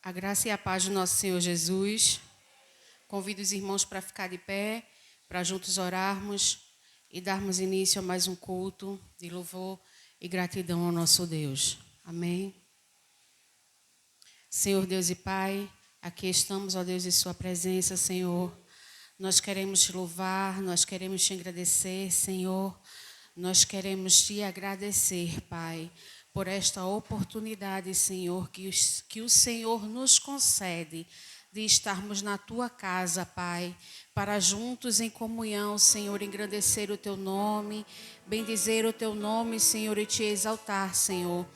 A graça e a paz do nosso Senhor Jesus. Convido os irmãos para ficar de pé, para juntos orarmos e darmos início a mais um culto de louvor e gratidão ao nosso Deus. Amém. Senhor Deus e Pai, aqui estamos, ó Deus, em sua presença, Senhor. Nós queremos te louvar, nós queremos te agradecer, Senhor. Nós queremos te agradecer, Pai, por esta oportunidade, Senhor, que o Senhor nos concede de estarmos na tua casa, Pai, para juntos em comunhão, Senhor, engrandecer o teu nome, bendizer o teu nome, Senhor, e te exaltar, Senhor.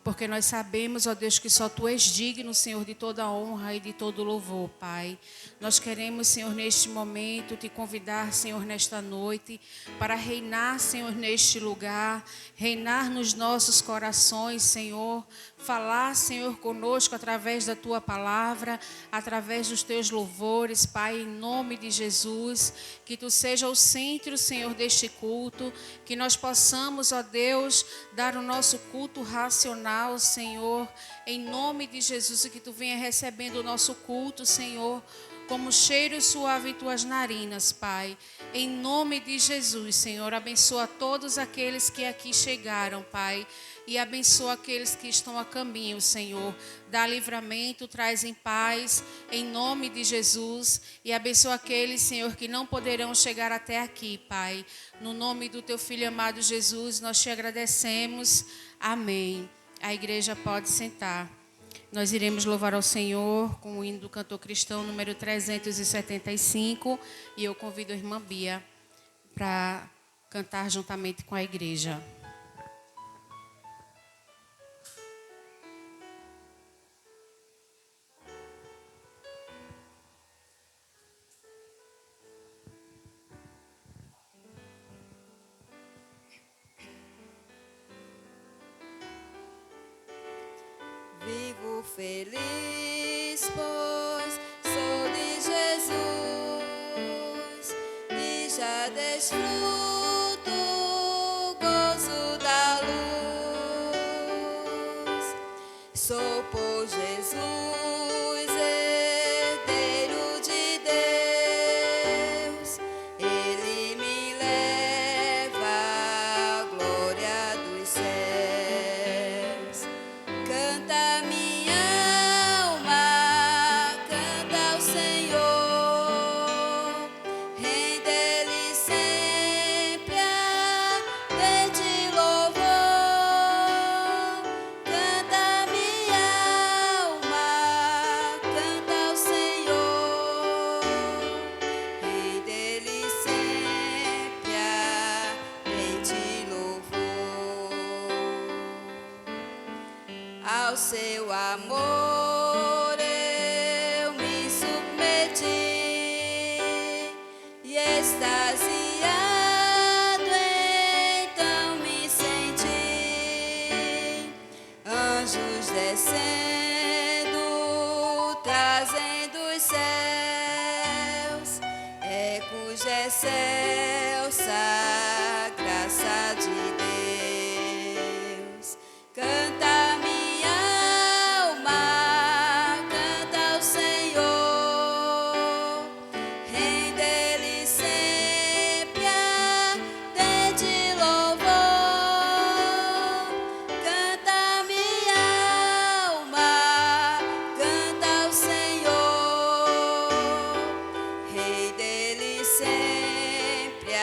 Porque nós sabemos, ó Deus, que só Tu és digno, Senhor, de toda a honra e de todo louvor, Pai. Nós queremos, Senhor, neste momento, Te convidar, Senhor, nesta noite, para reinar, Senhor, neste lugar, reinar nos nossos corações, Senhor. Falar, Senhor, conosco através da Tua palavra, através dos Teus louvores, Pai, em nome de Jesus. Que Tu seja o centro, Senhor, deste culto, que nós possamos, ó Deus, dar o nosso culto racional, Senhor, em nome de Jesus, e que Tu venha recebendo o nosso culto, Senhor, como cheiro suave em Tuas narinas, Pai. Em nome de Jesus, Senhor, abençoa todos aqueles que aqui chegaram, Pai. E abençoa aqueles que estão a caminho, Senhor. Dá livramento, traz em paz, em nome de Jesus. E abençoa aqueles, Senhor, que não poderão chegar até aqui, Pai. No nome do Teu Filho amado Jesus, nós Te agradecemos. Amém. A igreja pode sentar. Nós iremos louvar ao Senhor com o hino do cantor cristão número 375. E eu convido a irmã Bia para cantar juntamente com a igreja. Vivo feliz, pois sou de Jesus e já desfruto o gozo da luz. Sou por Jesus, herdeiro de Deus, Ele me leva à glória dos céus. Canta minha alma, canta ao Senhor, rende-lhe sempre a de louvor. Canta minha alma, canta ao Senhor, rende-lhe sempre a de louvor. Ao seu amor eu me submeti e extasiado então me senti. Anjos descendo, trazendo os céus, ecos de excelsa graça de Deus. Canta minha alma, canta ao Senhor, rende-lhe sempre a de louvor. Canta minha alma, canta ao Senhor, rende-lhe sempre a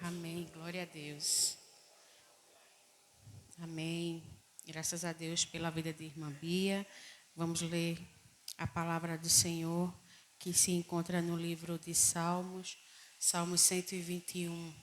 Amém. Glória a Deus. Amém. Graças a Deus pela vida de irmã Bia. Vamos ler a palavra do Senhor que se encontra no livro de Salmos, Salmos 121.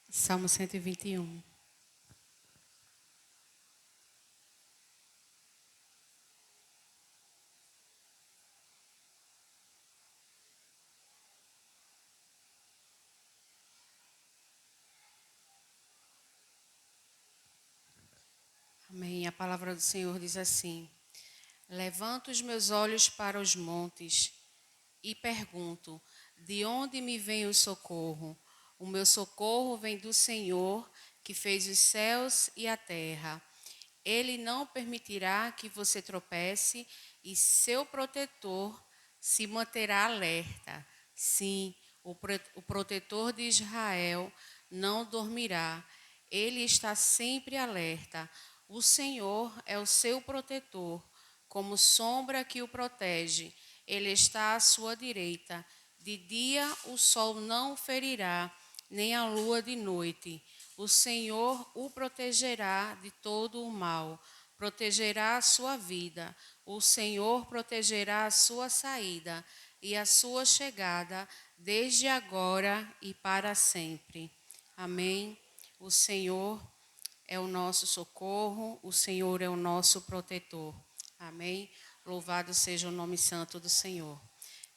Salmo 121. Amém. A palavra do Senhor diz assim: Levanto os meus olhos para os montes e pergunto: de onde me vem o socorro? O meu socorro vem do Senhor, que fez os céus e a terra. Ele não permitirá que você tropece e seu protetor se manterá alerta. Sim, o protetor de Israel não dormirá. Ele está sempre alerta. O Senhor é o seu protetor, como sombra que o protege. Ele está à sua direita. De dia o sol não o ferirá, nem a lua de noite. O Senhor o protegerá de todo o mal, protegerá a sua vida. O Senhor protegerá a sua saída e a sua chegada, desde agora e para sempre. Amém. O Senhor é o nosso socorro, o Senhor é o nosso protetor. Amém. Louvado seja o nome santo do Senhor.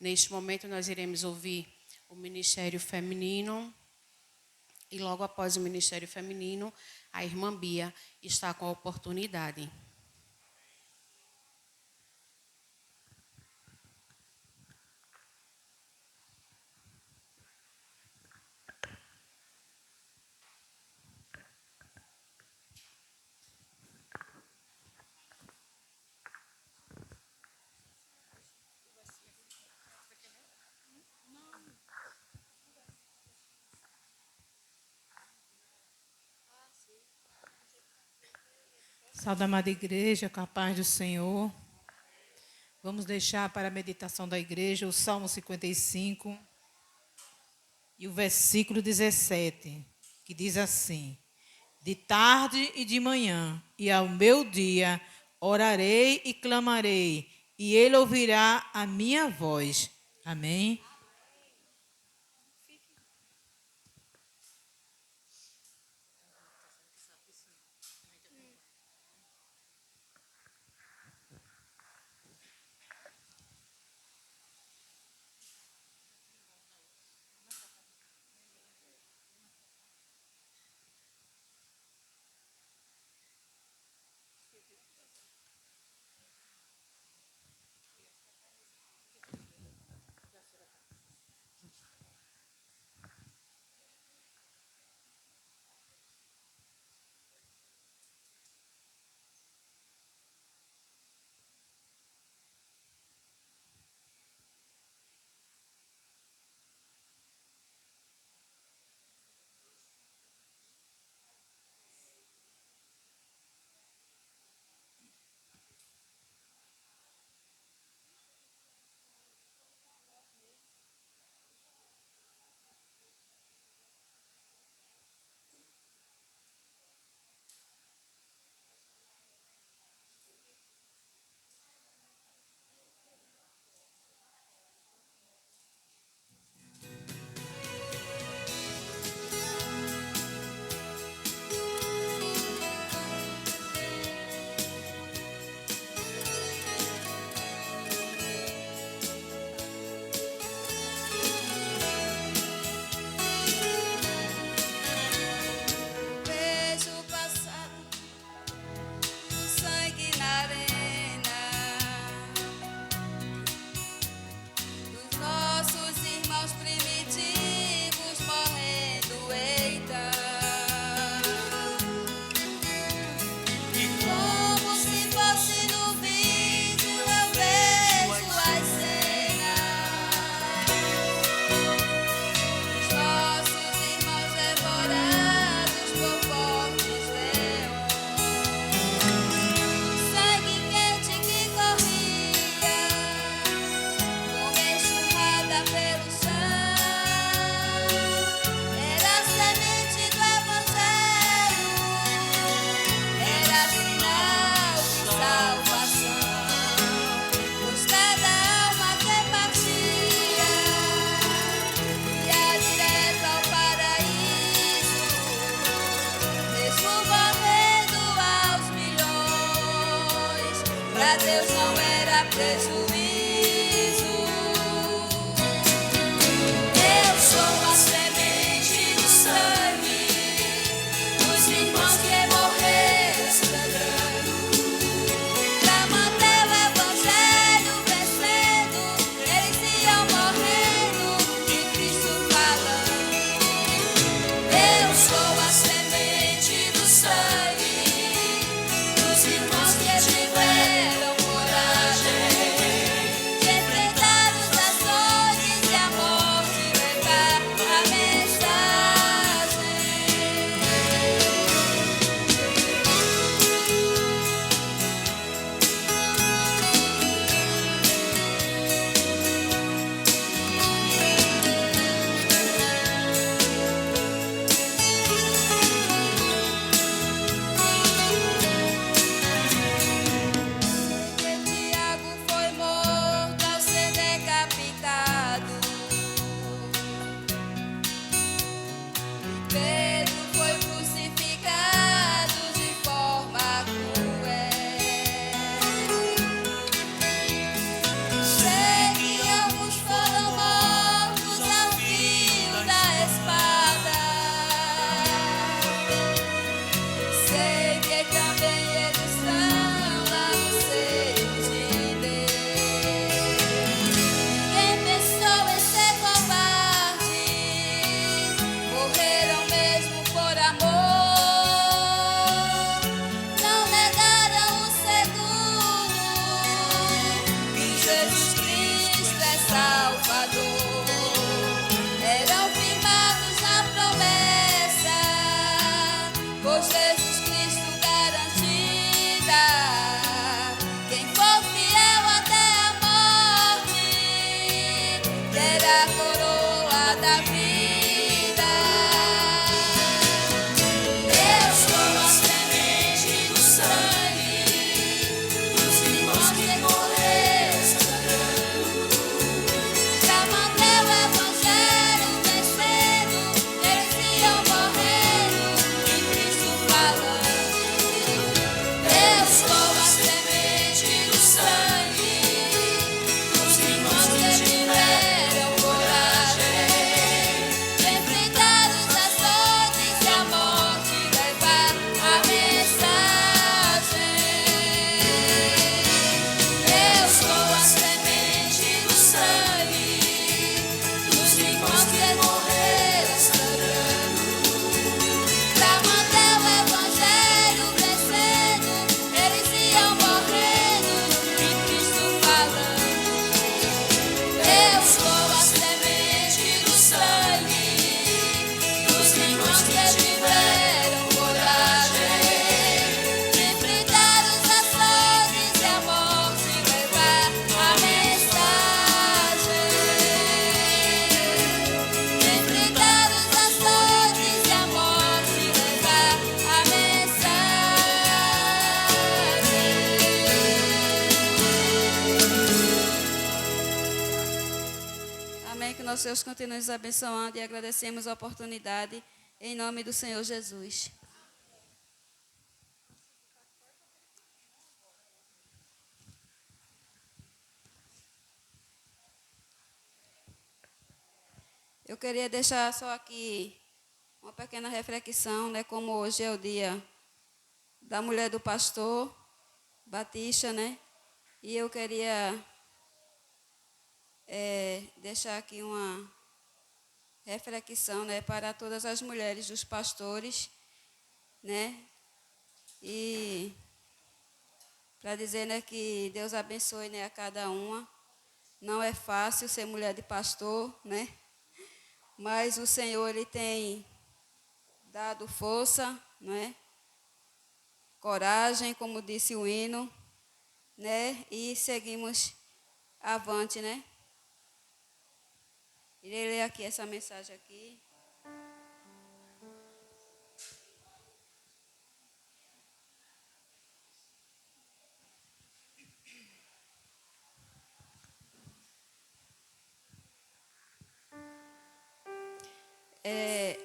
Neste momento nós iremos ouvir o Ministério Feminino. E logo após o Ministério Feminino, a irmã Bia está com a oportunidade. Salve, amada igreja, com a paz do Senhor. Vamos deixar para a meditação da igreja o Salmo 55 e o versículo 17, que diz assim: de tarde e de manhã, e ao meu dia, orarei e clamarei, e ele ouvirá a minha voz. Amém? Deus não era prejuízo. Eu sou a semente do sangue dos irmãos que morreram sangrando, pra manter o evangelho crescendo. Eles iam morrendo de Cristo falando. Eu sou a semente do sangue dos irmãos que tiveram coragem de enfrentar os açoites e a morte e levar a mensagem. Tiago foi morto ao ser decapitado. Pedro foi crucificado de forma cruel. Sei que alguns foram mortos ao fio da espada. Sei que também eles estão lá no seio de Deus. Quem pensou em ser covarde, morreram mesmo por amor. Não negaram o seguro que Jesus Cristo é Salvador. Eram firmados na promessa, por Jesus Cristo garantida. Quem for fiel até a morte terá a coroa da vida. Eu sou a semente do sangue dos irmãos que morreram sangrando, pra manter o evangelho crescendo. Eles iam morrendo de Cristo falando. Eu sou a semente do sangue dos irmãos que tiveram coragem de enfrentar os açoites e a morte e levar a mensagem. Eu sou a semente do sangue dos irmãos que morreram sangrando, pra manter o evangelho crescendo. Eles iam morrendo de Cristo falando. Eu sou a semente do sangue dos irmãos que tiveram coragem de enfrentar os açoites e a morte e levar a mensagem. De enfrentar os açoites e a morte e levar a mensagem. Amém. Que nosso Deus continue nos abençoando e agradecemos a oportunidade em nome do Senhor Jesus. Eu queria deixar só aqui uma pequena reflexão, né? Como hoje é o dia da mulher do pastor Batista, né? E eu queria deixar aqui uma reflexão, né, para todas as mulheres dos pastores, né? E para dizer, né, que Deus abençoe, né, a cada uma. Não é fácil ser mulher de pastor, né? Mas o Senhor, Ele tem dado força, né? Coragem, como disse o hino, né? E seguimos avante, né? Irei ler aqui essa mensagem aqui.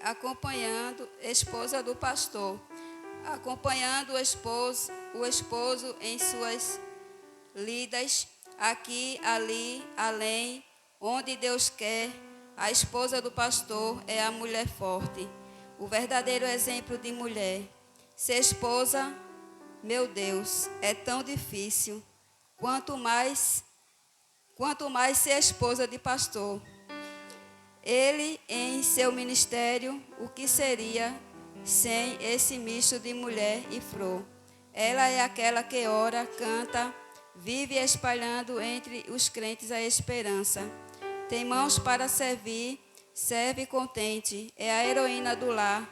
Acompanhando esposa do pastor, acompanhando o esposo em suas lidas aqui, ali, além, onde Deus quer. A esposa do pastor é a mulher forte, o verdadeiro exemplo de mulher. Ser esposa, meu Deus, é tão difícil. Quanto mais ser esposa de pastor. Ele, em seu ministério, o que seria sem esse misto de mulher e flor? Ela é aquela que ora, canta, vive espalhando entre os crentes a esperança. Tem mãos para servir, serve contente. É a heroína do lar,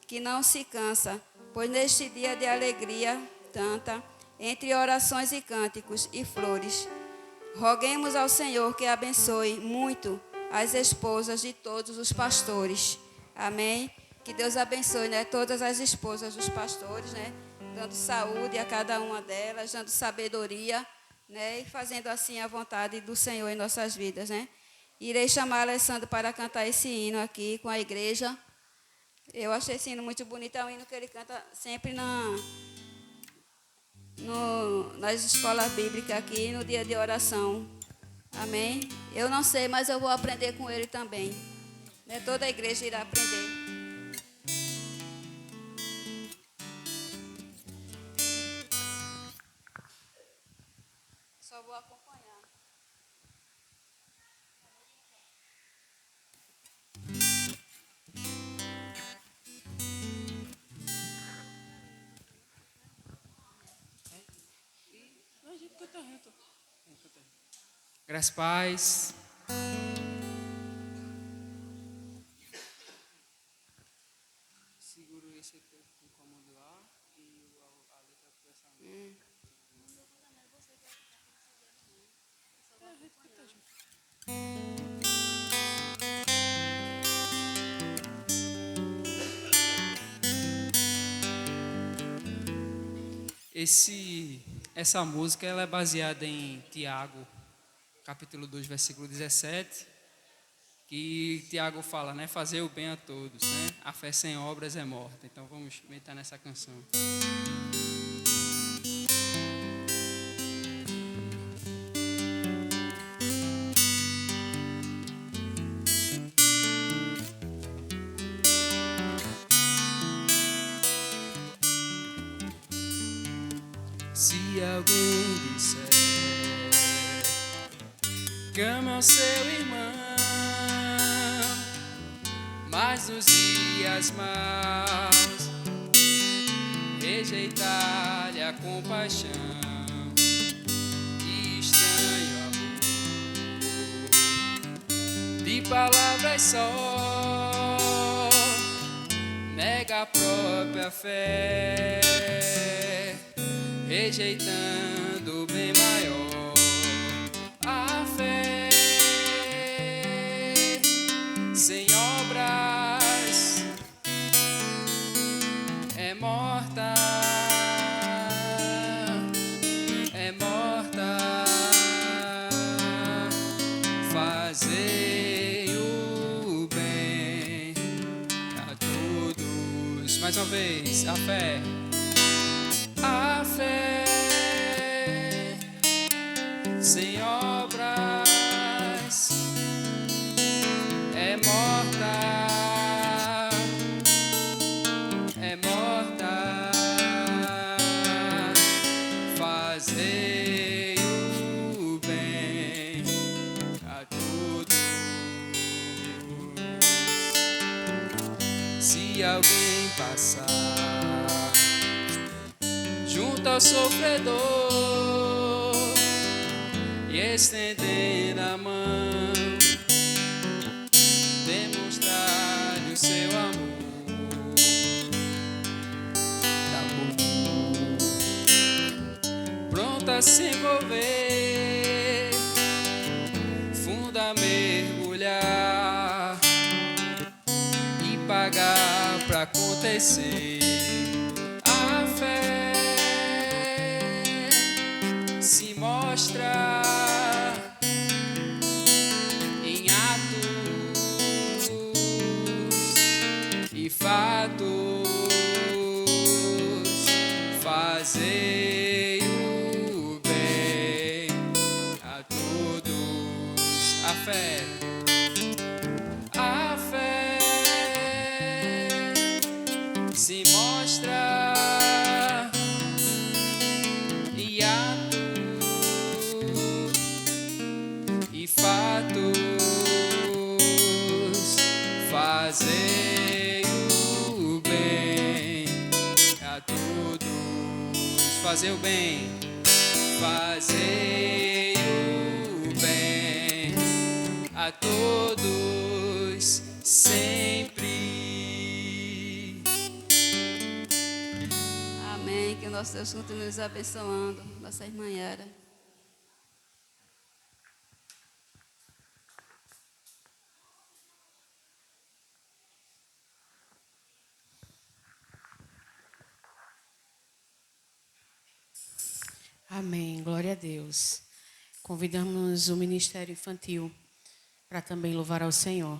que não se cansa, pois neste dia de alegria tanta, entre orações e cânticos e flores, roguemos ao Senhor que abençoe muito as esposas de todos os pastores. Amém? Que Deus abençoe, né, todas as esposas dos pastores, né, dando saúde a cada uma delas, dando sabedoria, né, e fazendo assim a vontade do Senhor em nossas vidas, né? Irei chamar a Alessandro para cantar esse hino aqui com a igreja. Eu achei esse hino muito bonito, é um hino que ele canta sempre nas escolas bíblicas aqui, no dia de oração. Amém? Eu não sei, mas eu vou aprender com ele também. Né? Toda a igreja irá aprender. Só vou acompanhar. Graças a paz. Seguro esse aqui com o comando lá e a letra do pensamento. Essa música ela é baseada em Tiago, capítulo 2, versículo 17, que Tiago fala, né, fazer o bem a todos, né? A fé sem obras é morta. Então vamos meditar nessa canção. Se alguém disser que ama o seu irmão, mas nos dias maus rejeitar-lhe a compaixão, que estranho amor de palavras só, nega a própria fé, rejeitando o bem maior, a fé sem obras é morta, é morta. Fazei o bem a todos. Mais uma vez, a fé. A fé sem obras é morta, é morta. Fazei o bem a todos. Se alguém passar junto ao sofredor e estendendo a mão, demonstrar-lhe o seu amor, pronto a se envolver, fundo a mergulhar e pagar pra acontecer. A fé se mostra em atos e fatos. Fazei o bem Fazei o bem a todos, fazer o bem, fazei o bem a todos sempre. Amém. Que o nosso Deus continue nos abençoando. Nossa irmã Yara. Amém. Glória a Deus. Convidamos o Ministério Infantil para também louvar ao Senhor.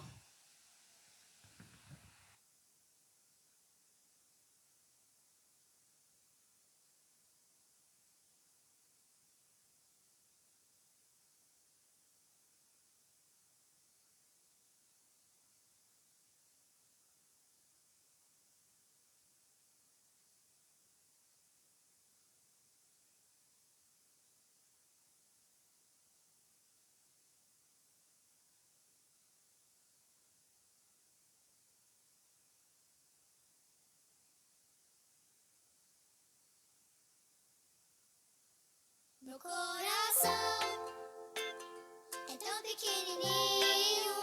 Meu coração é tão pequenininho,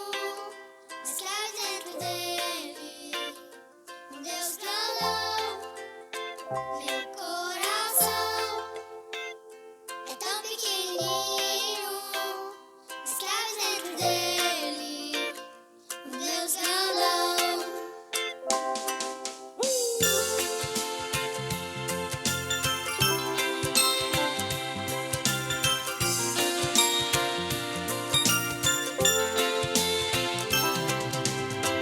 mas cabe dentro dele um Deus grandão. Meu coração é tão pequenininho, mas cabe dentro dele um Deus grandão.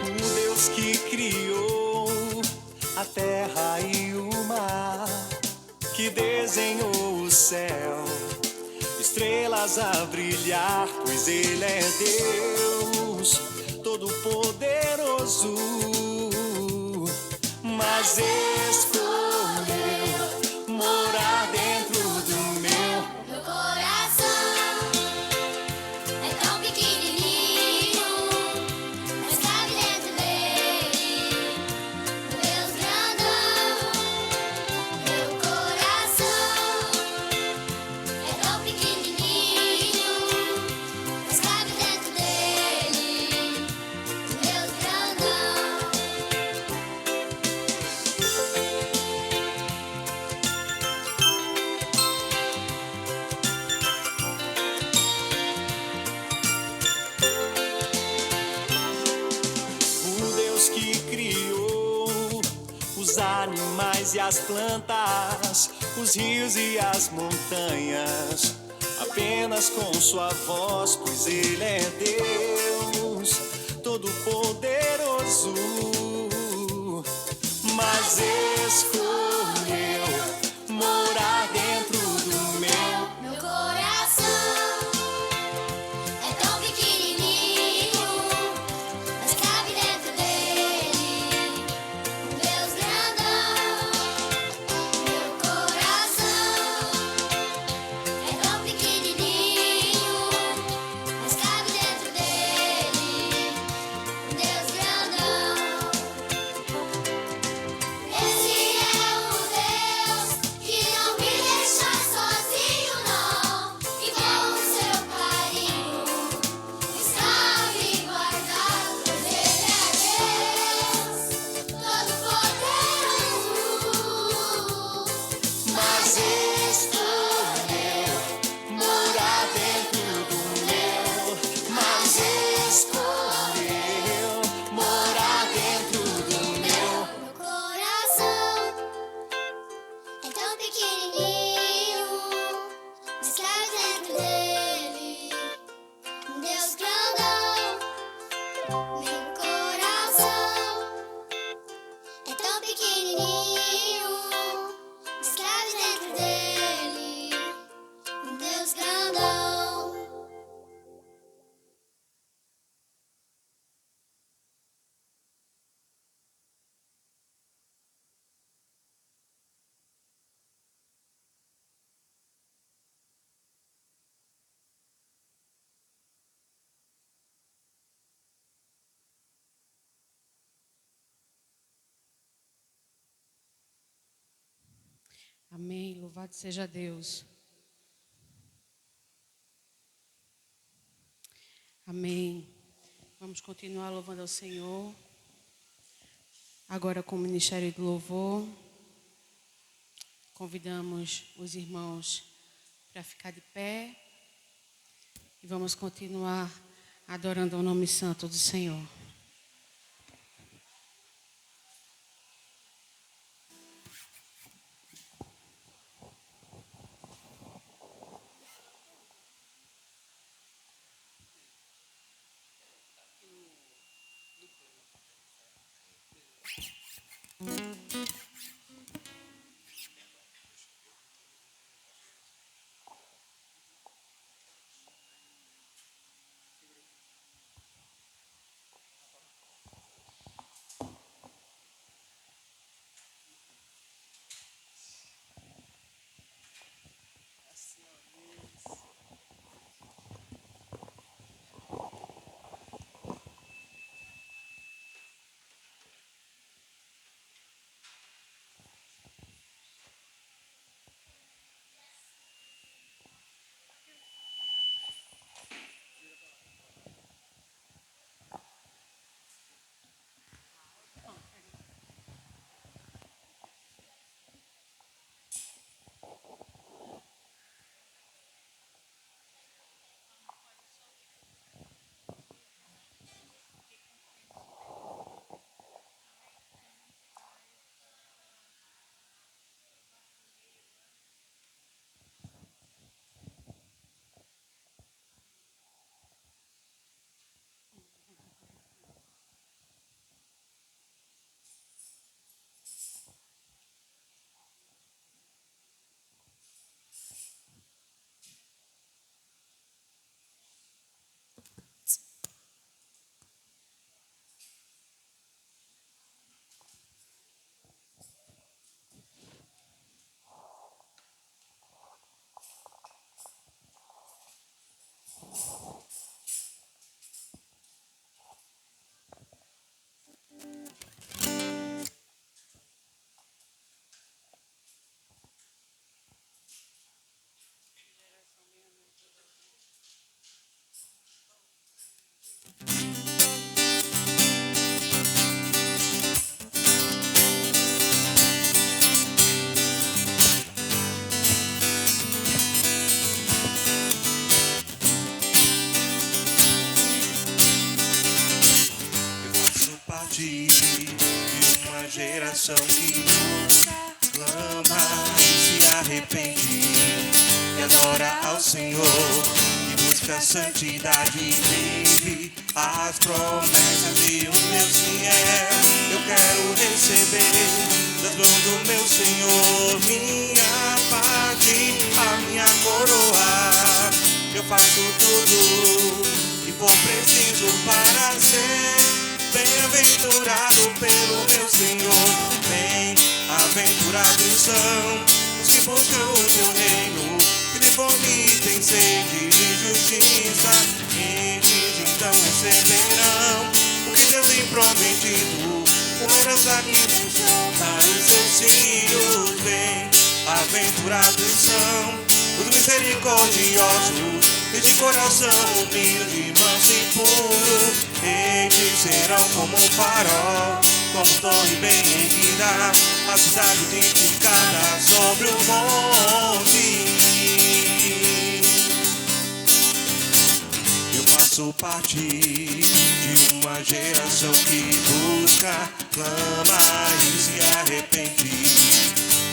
O Deus que criou a terra e o mar, que desenhou o céu, estrelas a brilhar, pois Ele é Deus Todo-Poderoso, mas escolheu morar dentro do Meu coração é tão pequenininho, mas cabe dentro dele um Deus grandão. Meu coração é tão pequenininho, mas cabe dentro dele um Deus grandão. O Deus que criou os animais e as plantas, os rios e as montanhas, apenas com sua voz, pois Ele é Deus Todo-Poderoso, mas escolheu morar dentro do meu. Meu coração é tão pequenininho, mas cabe dentro dele um Deus grandão. Meu coração é tão pequenininho, mas cabe dentro dele um Deus grandão. Esse é o Deus que não me deixa sozinho, não, e com o seu carinho está me guardando, pois Ele é Deus Todo-Poderoso, Mas escolheu morar dentro do meu. Mas escolheu morar dentro do meu. meu coração é tão pequenininho, mas cabe dentro dele um Deus grandão. Meu coração é tão pequenininho, mas cabe dentro dele um Deus grandão. Amém. Louvado seja Deus. Amém. Vamos continuar louvando ao Senhor. Agora com o Ministério do Louvor. Convidamos os irmãos para ficar de pé. E vamos continuar adorando o nome santo do Senhor. De uma geração que busca, clama e se arrepende, e adora ao Senhor, e busca santidade e vive as promessas de um Deus fiel. Eu quero receber das mãos do meu Senhor minha parte, a minha coroa. Eu faço tudo que for preciso para ser bem-aventurado pelo meu Senhor. Bem-aventurados são os que buscam o teu reino, que de fome têm sede de justiça. Estes então receberão o que Deus tem prometido, uma herança que deixou para os seus filhos. Bem-aventurados são os misericordiosos e de coração humilde, manso e puro. Eles serão como um farol, como torre bem erguida, a cidade edificada sobre o monte. Eu faço parte de uma geração que busca, clama e se arrepende,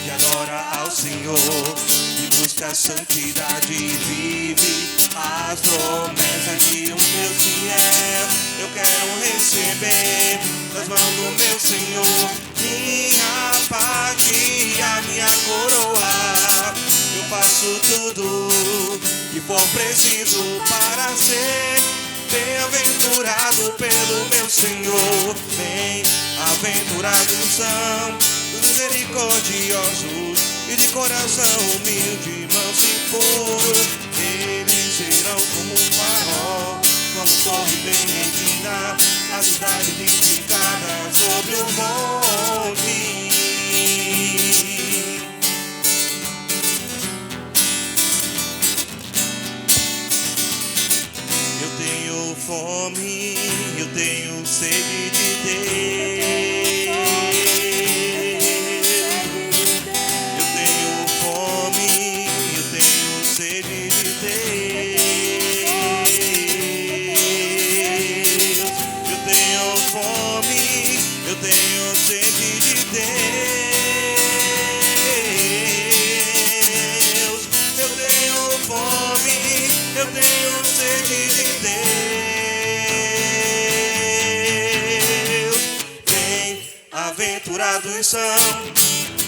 que adora ao Senhor e busca a santidade e vive as promessas de um Deus fiel. Eu quero receber das mãos do meu Senhor minha parte e a minha coroa. Eu faço tudo que for preciso para ser bem-aventurado pelo meu Senhor. Bem-aventurados são os misericordiosos e de coração humilde, manso e puro. Eles serão como um farol, como torre bem erguida, a cidade edificada sobre o monte. fome, eu tenho sede de Deus. Eu tenho fome, eu tenho sede de Deus. Eu tenho fome, eu tenho sede de Deus. Eu tenho fome, eu tenho sede de Deus. Bem-aventurados são,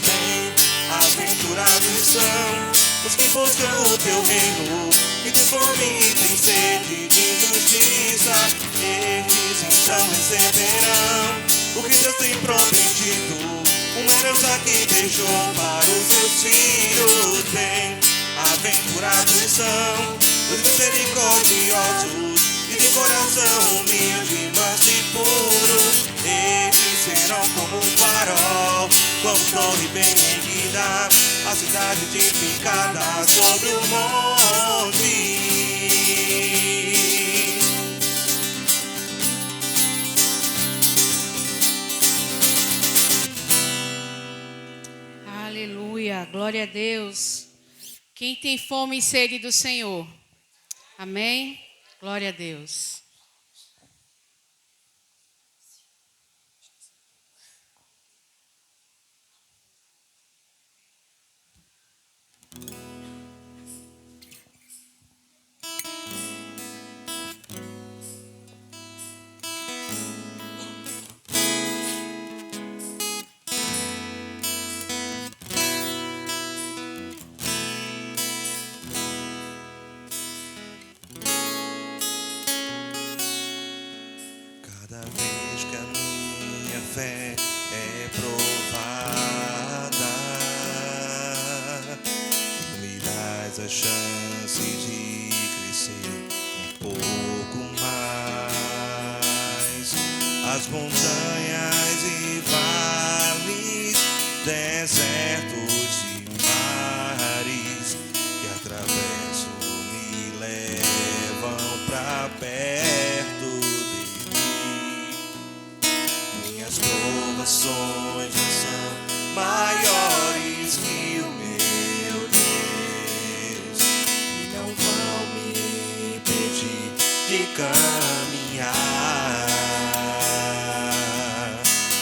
bem-aventurados são os que buscam o teu reino, que têm fome e têm sede de justiça. Estes então receberão o que Deus tem prometido, uma herança que deixou para os seus filhos. Bem-aventurados são os misericordiosos e de coração humilde, manso e puro. Estes serão como um farol, como torre bem erguida, a cidade edificada sobre o monte. Aleluia, glória a Deus. Quem tem fome e sede do Senhor? Amém? Glória a Deus. Cada vez que a minha fé é provada, me dás a chance de crescer um pouco mais. As montanhas e vales, desertos e mares que atravesso me levam pra perto de ti. Minhas provações não são maiores que o meu Deus, e não vão me impedir de caminhar.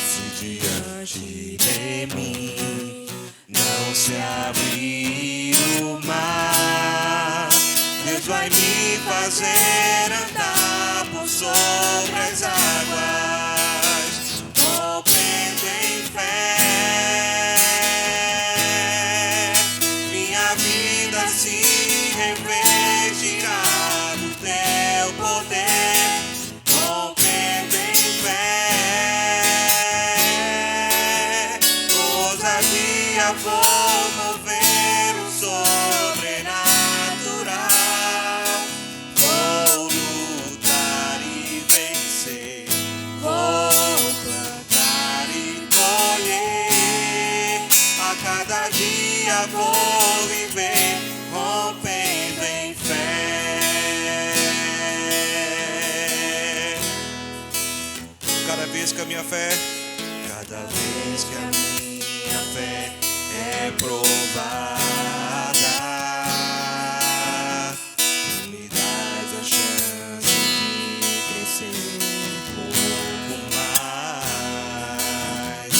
Se diante de mim não se abrir o mar, Deus vai me fazer andar por sobre as águas, rompendo em fé. Minha vida se revestirá do teu poder, rompendo em fé. Ousadia vou mover o sobrenatural. Vou lutar e vencer, vou plantar e colher. A cada dia vou viver, rompendo em fé. Cada vez que a minha fé, cada vez que a minha fé é provada, me dás a chance de crescer um pouco mais.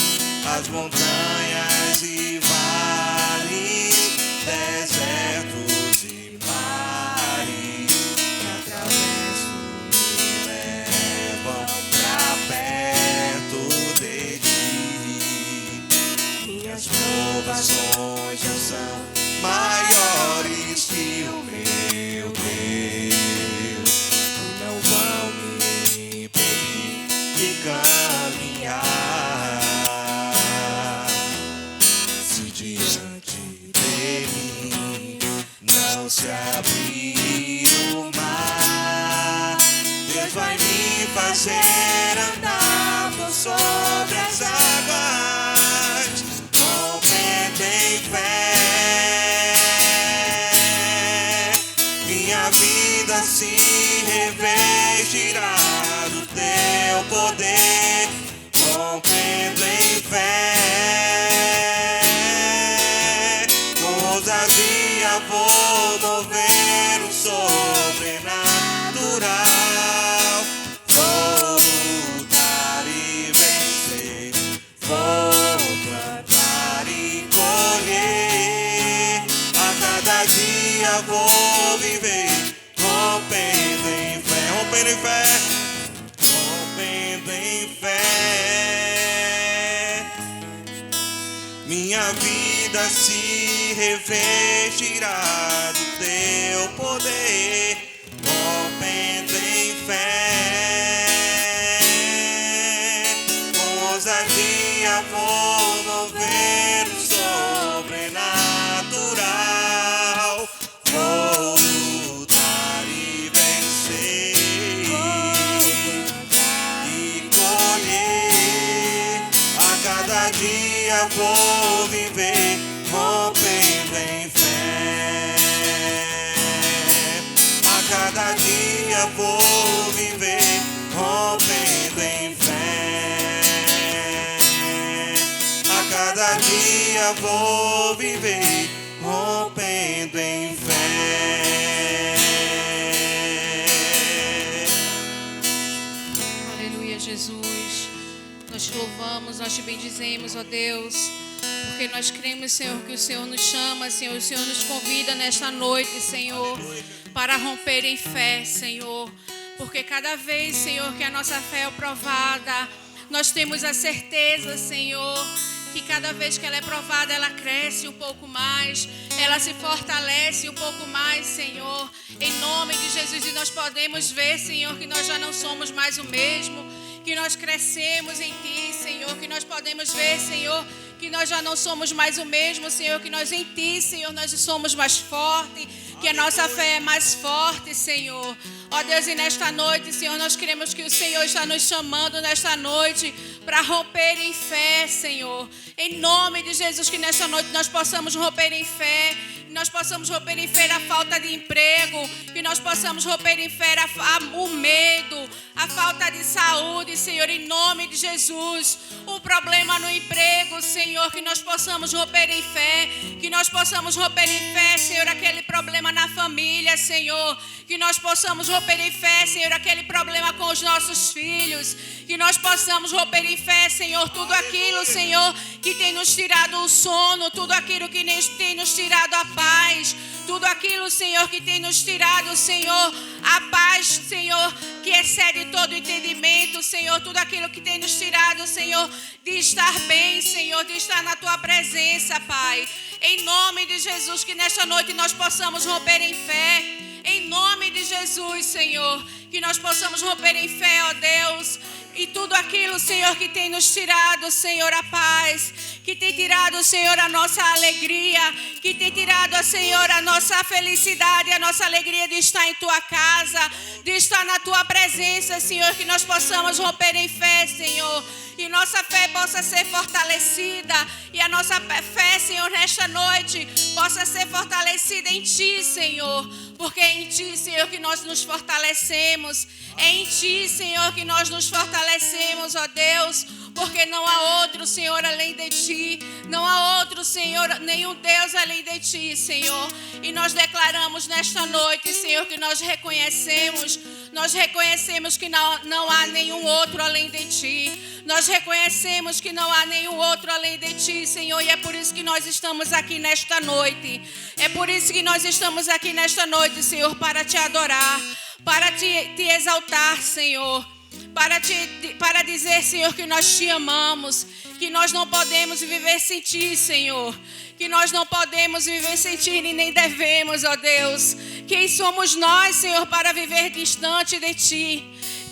As montanhas e vales, desertos e mares que atravesso me levam pra perto de ti. Minhas provações não são maiores que o meu Deus, e não vão me impedir de caminhar. Se diante de mim não se abrir o mar, Deus vai me fazer andar por sobre as águas, rompendo em fé. Minha vida se revestirá poder, rompendo em fé. Com ousadia vou mover o sobrenatural. Vou lutar e vencer, vou plantar e colher. A cada dia vou viver, rompendo em fé, rompendo em fé, rompendo em fé. Minha vida se revestirá do teu poder, rompendo em fé. Com ousadia vou mover o sobrenatural. Vou lutar e vencer e colher. A cada dia vou viver, rompendo em fé. A cada dia vou viver, rompendo em fé. A cada dia vou viver, rompendo em fé. Aleluia, Jesus. Nós te louvamos, nós te bendizemos, ó Deus, porque nós cremos, Senhor, que o Senhor nos chama, Senhor, o Senhor nos convida nesta noite, Senhor, para romper em fé, Senhor, porque cada vez, Senhor, que a nossa fé é provada, nós temos a certeza, Senhor, que cada vez que ela é provada, ela cresce um pouco mais, ela se fortalece um pouco mais, Senhor, em nome de Jesus. E nós podemos ver, Senhor, que nós já não somos mais o mesmo, que nós crescemos em Ti, Senhor, que nós podemos ver, Senhor, que nós já não somos mais o mesmo, Senhor, que nós em Ti, Senhor, nós somos mais fortes, que a nossa fé é mais forte, Senhor. Ó Deus, e nesta noite, Senhor, nós queremos que o Senhor está nos chamando nesta noite para romper em fé, Senhor. Em nome de Jesus, que nesta noite nós possamos romper em fé, que nós possamos romper em fé a falta de emprego, que nós possamos romper em fé o medo, a falta de saúde, Senhor, em nome de Jesus. O problema no emprego, Senhor, que nós possamos romper em fé, que nós possamos romper em fé, Senhor, aquele problema na família, Senhor, que nós possamos romper em fé, Senhor, aquele problema com os nossos filhos, que nós possamos romper em fé, Senhor, tudo aquilo, Senhor, que tem nos tirado o sono, tudo aquilo que tem nos tirado a paz, tudo aquilo, Senhor, que tem nos tirado, Senhor, a paz, Senhor, que excede todo entendimento, Senhor, tudo aquilo que tem nos tirado, Senhor, de estar bem, Senhor, de estar na Tua presença, Pai. Em nome de Jesus, que nesta noite nós possamos romper em fé, em nome de Jesus, Senhor, que nós possamos romper em fé, ó Deus, e tudo aquilo, Senhor, que tem nos tirado, Senhor, a paz, que tem tirado, Senhor, a nossa alegria, que tem tirado, Senhor, a nossa felicidade, a nossa alegria de estar em Tua casa, de estar na Tua presença, Senhor, que nós possamos romper em fé, Senhor, e nossa fé possa ser fortalecida, e a nossa fé, Senhor, nesta noite, possa ser fortalecida em Ti, Senhor, porque é em Ti, Senhor, que nós nos fortalecemos, é em Ti, Senhor, que nós nos fortalecemos, ó Deus, porque não há outro, Senhor, além de Ti, não há outro, Senhor, nenhum Deus além de Ti, Senhor, e nós declaramos nesta noite, Senhor, que nós reconhecemos que não há nenhum outro além de Ti, nós reconhecemos que não há nenhum outro além de Ti, Senhor, e é por isso que nós estamos aqui nesta noite, é por isso que nós estamos aqui nesta noite, Senhor, para Te adorar, para te exaltar, Senhor, para dizer, Senhor, que nós Te amamos, que nós não podemos viver sem Ti, Senhor, que nós não podemos viver sem Ti e nem devemos, ó Deus. Quem somos nós, Senhor, para viver distante de Ti?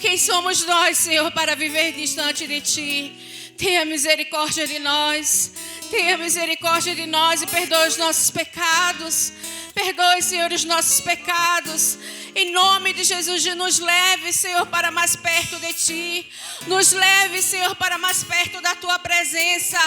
Quem somos nós, Senhor, para viver distante de Ti? Tenha misericórdia de nós, tenha misericórdia de nós e perdoe os nossos pecados. Perdoe, Senhor, os nossos pecados. Em nome de Jesus, nos leve, Senhor, para mais perto de Ti. Nos leve, Senhor, para mais perto da Tua presença.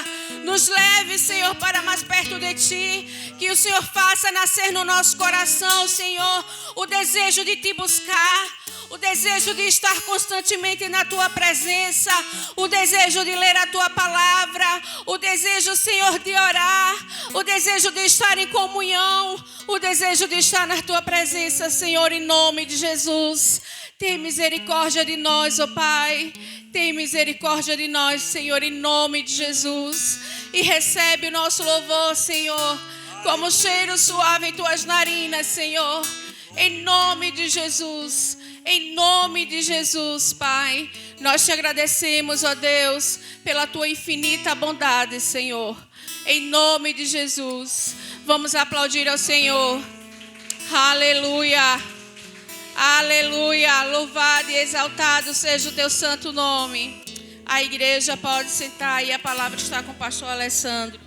Nos leve, Senhor, para mais perto de Ti. Que o Senhor faça nascer no nosso coração, Senhor, o desejo de Te buscar. o desejo de estar constantemente na tua presença, o desejo de ler a tua palavra, o desejo, Senhor, de orar, o desejo de estar em comunhão, o desejo de estar na tua presença, Senhor, em nome de Jesus. Tem misericórdia de nós, ó Pai. Tem misericórdia de nós, Senhor, em nome de Jesus. E recebe o nosso louvor, Senhor, como cheiro suave em tuas narinas, Senhor. Em nome de Jesus. Em nome de Jesus, Pai. Nós te agradecemos, ó Deus, pela tua infinita bondade, Senhor. Em nome de Jesus. Vamos aplaudir ao Senhor. Aleluia. Aleluia, louvado e exaltado seja o teu santo nome. A igreja pode sentar e a palavra está com o pastor Alessandro.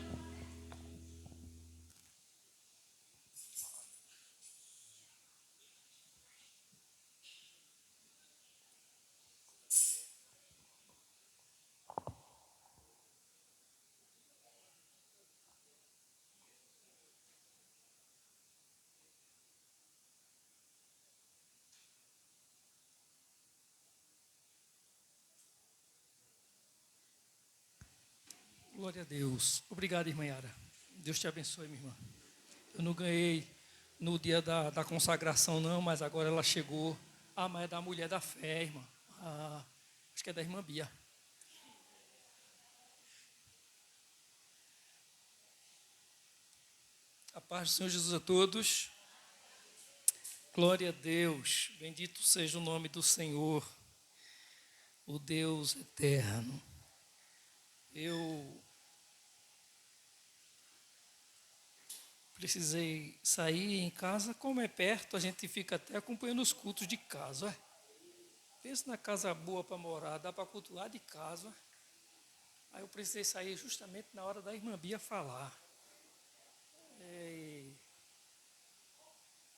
Glória a Deus. Obrigado, irmã Yara. Deus te abençoe, minha irmã. Eu não ganhei no dia da consagração, não, mas agora ela chegou. Ah, mas é da mulher da fé, irmã. Ah, acho que é da irmã Bia. A paz do Senhor Jesus a todos. Glória a Deus. Bendito seja o nome do Senhor, o Deus eterno. Eu precisei sair em casa, como é perto, a gente fica até acompanhando os cultos de casa. Pensa na casa boa para morar, dá para cultuar de casa. Aí eu precisei sair justamente na hora da irmã Bia falar.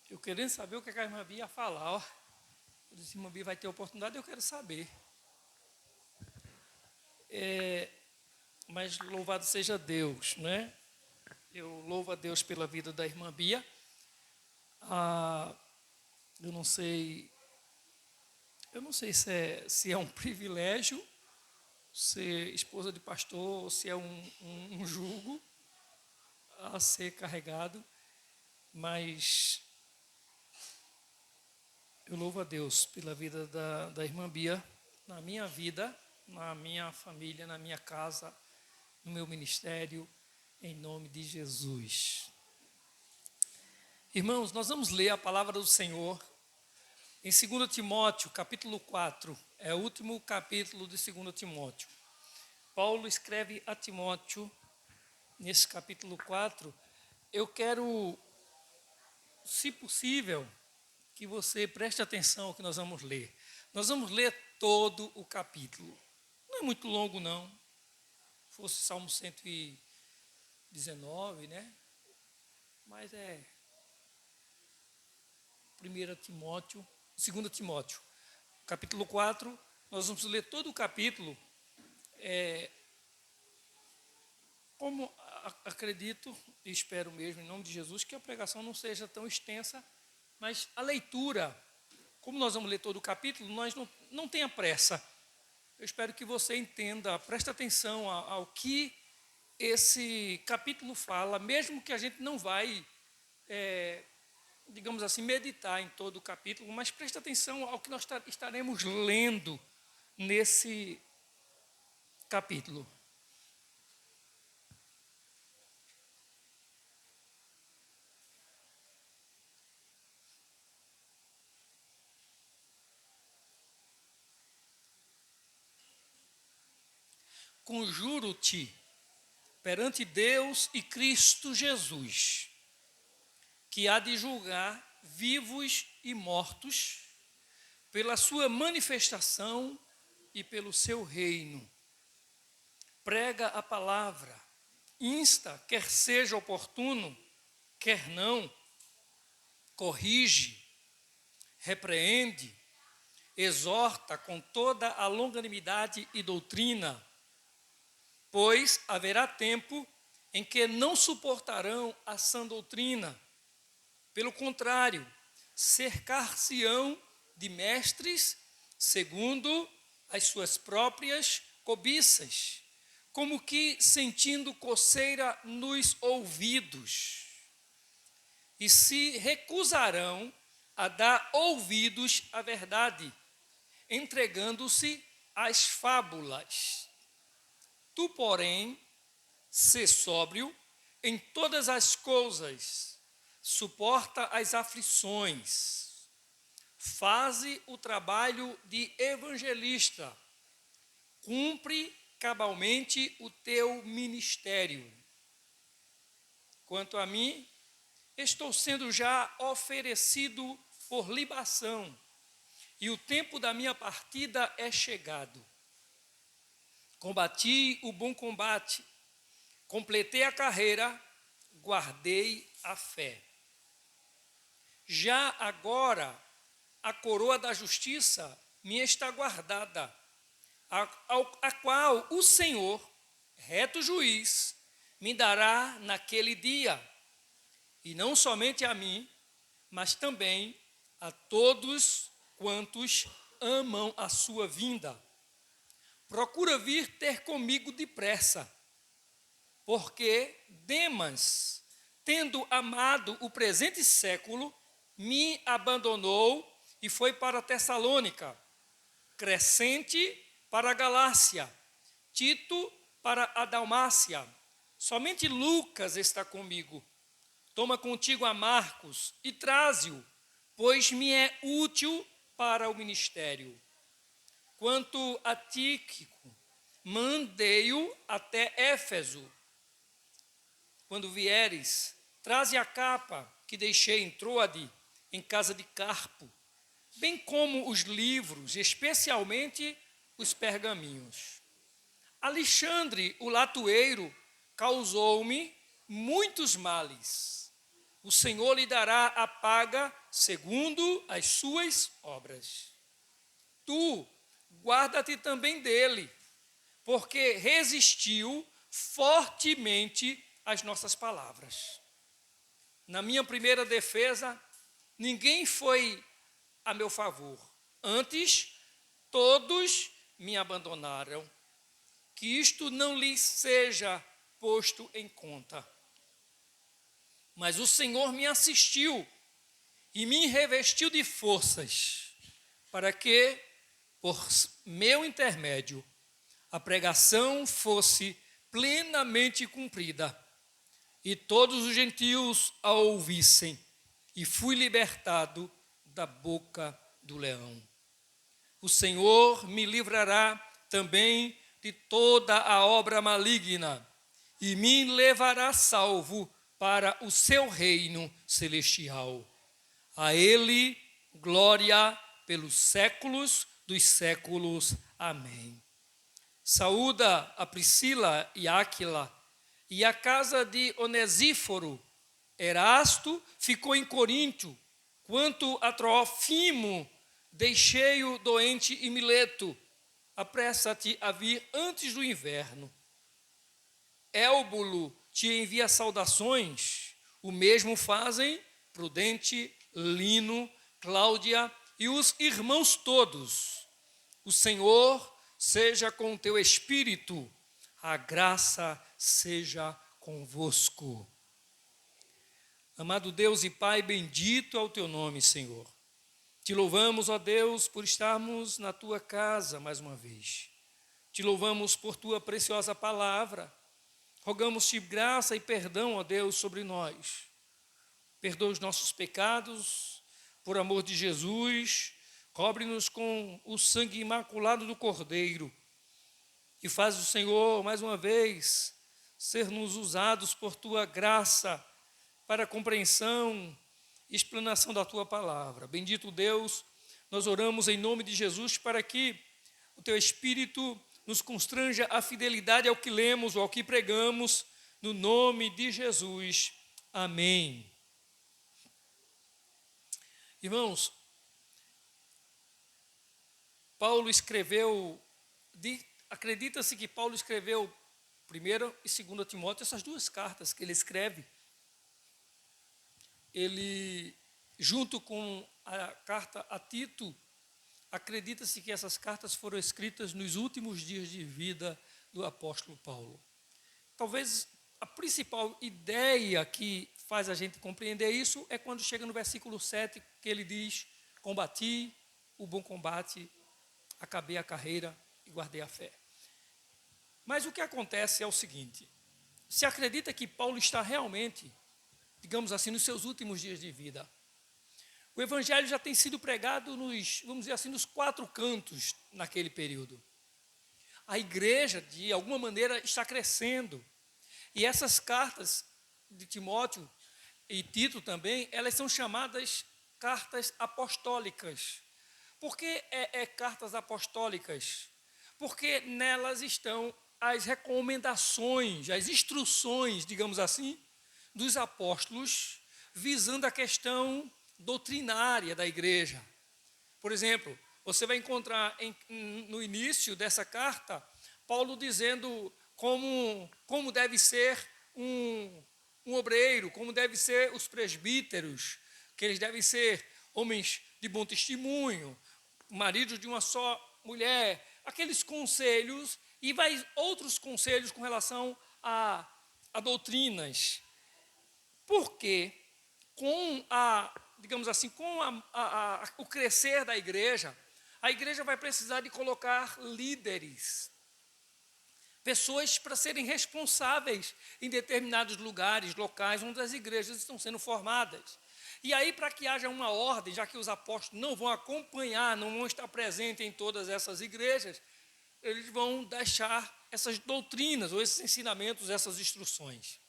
Eu querendo saber o que a irmã Bia ia falar. Ó. Eu disse, irmã Bia vai ter oportunidade, eu quero saber. Mas louvado seja Deus, né? Eu louvo a Deus pela vida da irmã Bia. Eu não sei se é um privilégio ser esposa de pastor ou se é um jugo a ser carregado, mas eu louvo a Deus pela vida da irmã Bia, na minha vida, na minha família, na minha casa, no meu ministério, em nome de Jesus. Irmãos, nós vamos ler a palavra do Senhor em 2 Timóteo, capítulo 4. É o último capítulo de 2 Timóteo. Paulo escreve a Timóteo, nesse capítulo 4. Eu quero, se possível, que você preste atenção ao que nós vamos ler. Nós vamos ler todo o capítulo. Não é muito longo, não. Se fosse Salmo 119, né? Mas é 2 Timóteo, capítulo 4, nós vamos ler todo o capítulo. Como acredito e espero mesmo, em nome de Jesus, que a pregação não seja tão extensa, mas a leitura, como nós vamos ler todo o capítulo, nós não tenha pressa. Eu espero que você entenda, preste atenção ao que esse capítulo fala, mesmo que a gente não vai, digamos assim, meditar em todo o capítulo, mas preste atenção ao que nós estaremos lendo nesse capítulo. Conjuro-te perante Deus e Cristo Jesus, que há de julgar vivos e mortos pela sua manifestação e pelo seu reino. Prega a palavra, insta, quer seja oportuno, quer não, corrige, repreende, exorta com toda a longanimidade e doutrina, pois haverá tempo em que não suportarão a sã doutrina. Pelo contrário, cercar-se-ão de mestres segundo as suas próprias cobiças, como que sentindo coceira nos ouvidos, e se recusarão a dar ouvidos à verdade, entregando-se às fábulas. Tu, porém, sê sóbrio em todas as coisas, suporta as aflições, faze o trabalho de evangelista, cumpre cabalmente o teu ministério. Quanto a mim, estou sendo já oferecido por libação, e o tempo da minha partida é chegado. Combati o bom combate, completei a carreira, guardei a fé. Já agora, a coroa da justiça me está guardada, a qual o Senhor, reto juiz, me dará naquele dia, e não somente a mim, mas também a todos quantos amam a sua vinda. Procura vir ter comigo depressa, porque Demas, tendo amado o presente século, me abandonou e foi para Tessalônica, Crescente para a Galácia, Tito para a Dalmácia. Somente Lucas está comigo. Toma contigo a Marcos e traze-o, pois me é útil para o ministério. Quanto a Tíquico, mandei-o até Éfeso. Quando vieres, traze a capa que deixei em Troade, em casa de Carpo, bem como os livros, especialmente os pergaminhos. Alexandre, o latoeiro, causou-me muitos males. O Senhor lhe dará a paga segundo as suas obras. Tu, guarda-te também dele, porque resistiu fortemente às nossas palavras. Na minha primeira defesa, ninguém foi a meu favor. Antes, todos me abandonaram. Que isto não lhes seja posto em conta. Mas o Senhor me assistiu e me revestiu de forças, para que, por meu intermédio, a pregação fosse plenamente cumprida, e todos os gentios a ouvissem, e fui libertado da boca do leão. O Senhor me livrará também de toda a obra maligna, e me levará salvo para o seu reino celestial. A ele, glória pelos séculos dos séculos. Amém. Saúda a Priscila e Áquila e a casa de Onesíforo. Erasto ficou em Corinto. Quanto a Trofimo, deixei-o doente em Mileto. Apressa-te a vir antes do inverno. Élbulo te envia saudações. O mesmo fazem Prudente, Lino, Cláudia e os irmãos todos. O Senhor seja com o teu espírito. A graça seja convosco. Amado Deus e Pai, bendito é o teu nome, Senhor. Te louvamos, ó Deus, por estarmos na tua casa mais uma vez. Te louvamos por tua preciosa palavra. Rogamos-te graça e perdão, ó Deus, sobre nós. Perdoa os nossos pecados, por amor de Jesus. Cobre-nos com o sangue imaculado do Cordeiro. E faz o Senhor, mais uma vez, ser-nos usados por tua graça para a compreensão e explanação da tua palavra. Bendito Deus, nós oramos em nome de Jesus para que o teu Espírito nos constranja a fidelidade ao que lemos ou ao que pregamos, no nome de Jesus. Amém. Irmãos, Paulo escreveu, acredita-se que Paulo escreveu 1 e 2 Timóteo, essas duas cartas que ele escreve, ele, junto com a carta a Tito, acredita-se que essas cartas foram escritas nos últimos dias de vida do apóstolo Paulo. Talvez a principal ideia que faz a gente compreender isso é quando chega no versículo 7, que ele diz: combati o bom combate, acabei a carreira e guardei a fé. Mas o que acontece é o seguinte: se acredita que Paulo está realmente, digamos assim, nos seus últimos dias de vida. O evangelho já tem sido pregado vamos dizer assim, nos 4 cantos naquele período. A igreja, de alguma maneira, está crescendo. E essas cartas de Timóteo e Tito também, elas são chamadas cartas apostólicas. Por que cartas apostólicas? Porque nelas estão as recomendações, as instruções, digamos assim, dos apóstolos, visando a questão doutrinária da igreja. Por exemplo, você vai encontrar no início dessa carta, Paulo dizendo como deve ser um obreiro, como devem ser os presbíteros, que eles devem ser homens de bom testemunho, maridos de uma só mulher, aqueles conselhos, e vai outros conselhos com relação a doutrinas. Porque com digamos assim, com o crescer da igreja, a igreja vai precisar de colocar líderes, pessoas para serem responsáveis em determinados lugares, locais, onde as igrejas estão sendo formadas. E aí, para que haja uma ordem, já que os apóstolos não vão acompanhar, não vão estar presentes em todas essas igrejas, eles vão deixar essas doutrinas, ou esses ensinamentos, essas instruções.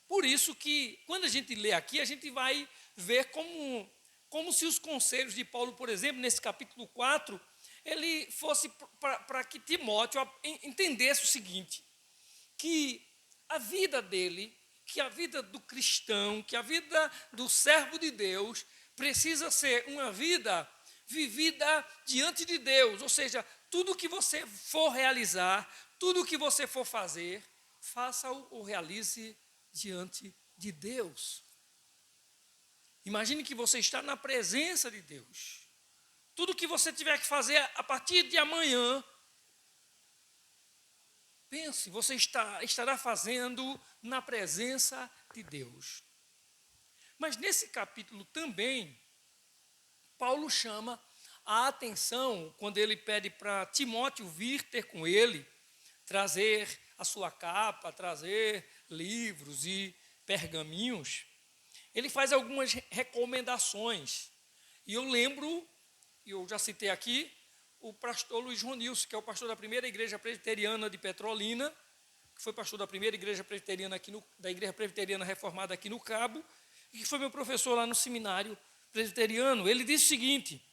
Por isso que, quando a gente lê aqui, a gente vai ver como se os conselhos de Paulo, por exemplo, nesse capítulo 4, ele fosse para que Timóteo entendesse o seguinte, que a vida dele, que a vida do cristão, que a vida do servo de Deus, precisa ser uma vida vivida diante de Deus, ou seja, tudo que você for realizar, tudo que você for fazer, faça-o ou realize diante de Deus. Imagine que você está na presença de Deus. Tudo que você tiver que fazer a partir de amanhã, pense, você estará fazendo na presença de Deus. Mas nesse capítulo também, Paulo chama a atenção quando ele pede para Timóteo vir ter com ele, trazer a sua capa, trazer livros e pergaminhos. Ele faz algumas recomendações. E eu lembro, eu já citei aqui, o pastor Luiz Ronilson, que é o pastor da primeira igreja presbiteriana de Petrolina, que foi pastor da primeira igreja presbiteriana da igreja presbiteriana reformada aqui no Cabo, e que foi meu professor lá no seminário presbiteriano. Ele disse o seguinte,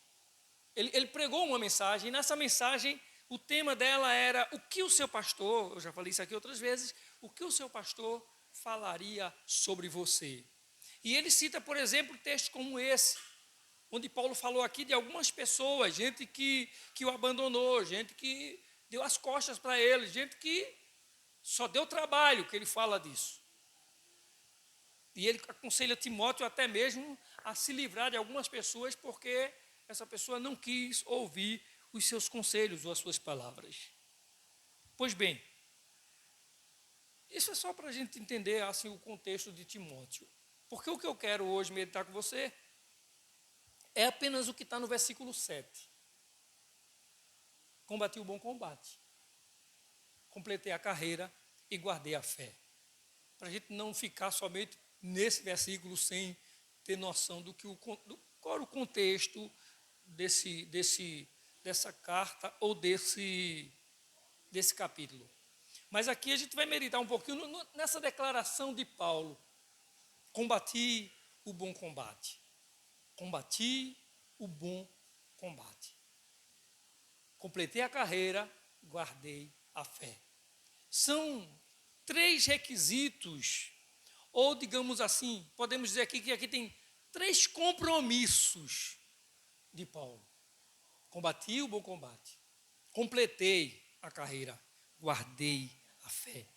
ele pregou uma mensagem, e nessa mensagem o tema dela era o que o seu pastor, eu já falei isso aqui outras vezes, o que o seu pastor falaria sobre você. E ele cita, por exemplo, textos como esse, onde Paulo falou aqui de algumas pessoas, gente que o abandonou, gente que deu as costas para ele, gente que só deu trabalho, que ele fala disso. E ele aconselha Timóteo até mesmo a se livrar de algumas pessoas, porque essa pessoa não quis ouvir os seus conselhos ou as suas palavras. Pois bem, isso é só para a gente entender assim, o contexto de Timóteo. Porque o que eu quero hoje meditar com você é apenas o que está no versículo 7. Combati o bom combate, completei a carreira e guardei a fé. Para a gente não ficar somente nesse versículo sem ter noção do qual era o contexto dessa carta ou desse capítulo. Mas aqui a gente vai meditar um pouquinho nessa declaração de Paulo. Combati o bom combate. Combati o bom combate. Completei a carreira, guardei a fé. São 3 requisitos, ou digamos assim, podemos dizer aqui que aqui tem 3 compromissos de Paulo. Combati o bom combate. Completei a carreira, guardei a fé.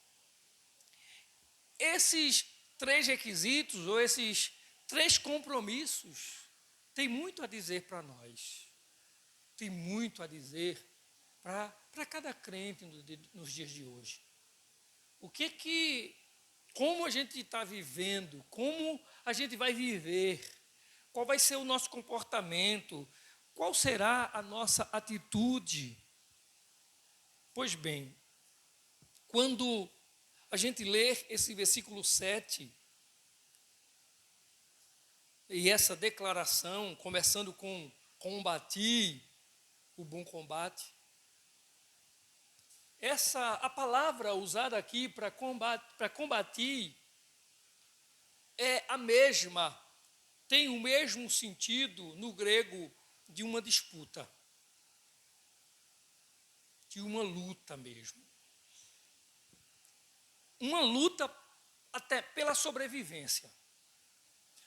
Esses 3 requisitos, ou esses 3 compromissos, tem muito a dizer para nós. Tem muito a dizer para cada crente nos dias de hoje. Como a gente está vivendo, como a gente vai viver, qual vai ser o nosso comportamento, qual será a nossa atitude. Pois bem, quando a gente lê esse versículo 7, e essa declaração, começando com combati o bom combate, a palavra usada aqui para combater é a mesma, tem o mesmo sentido no grego de uma disputa, de uma luta mesmo. Uma luta até pela sobrevivência.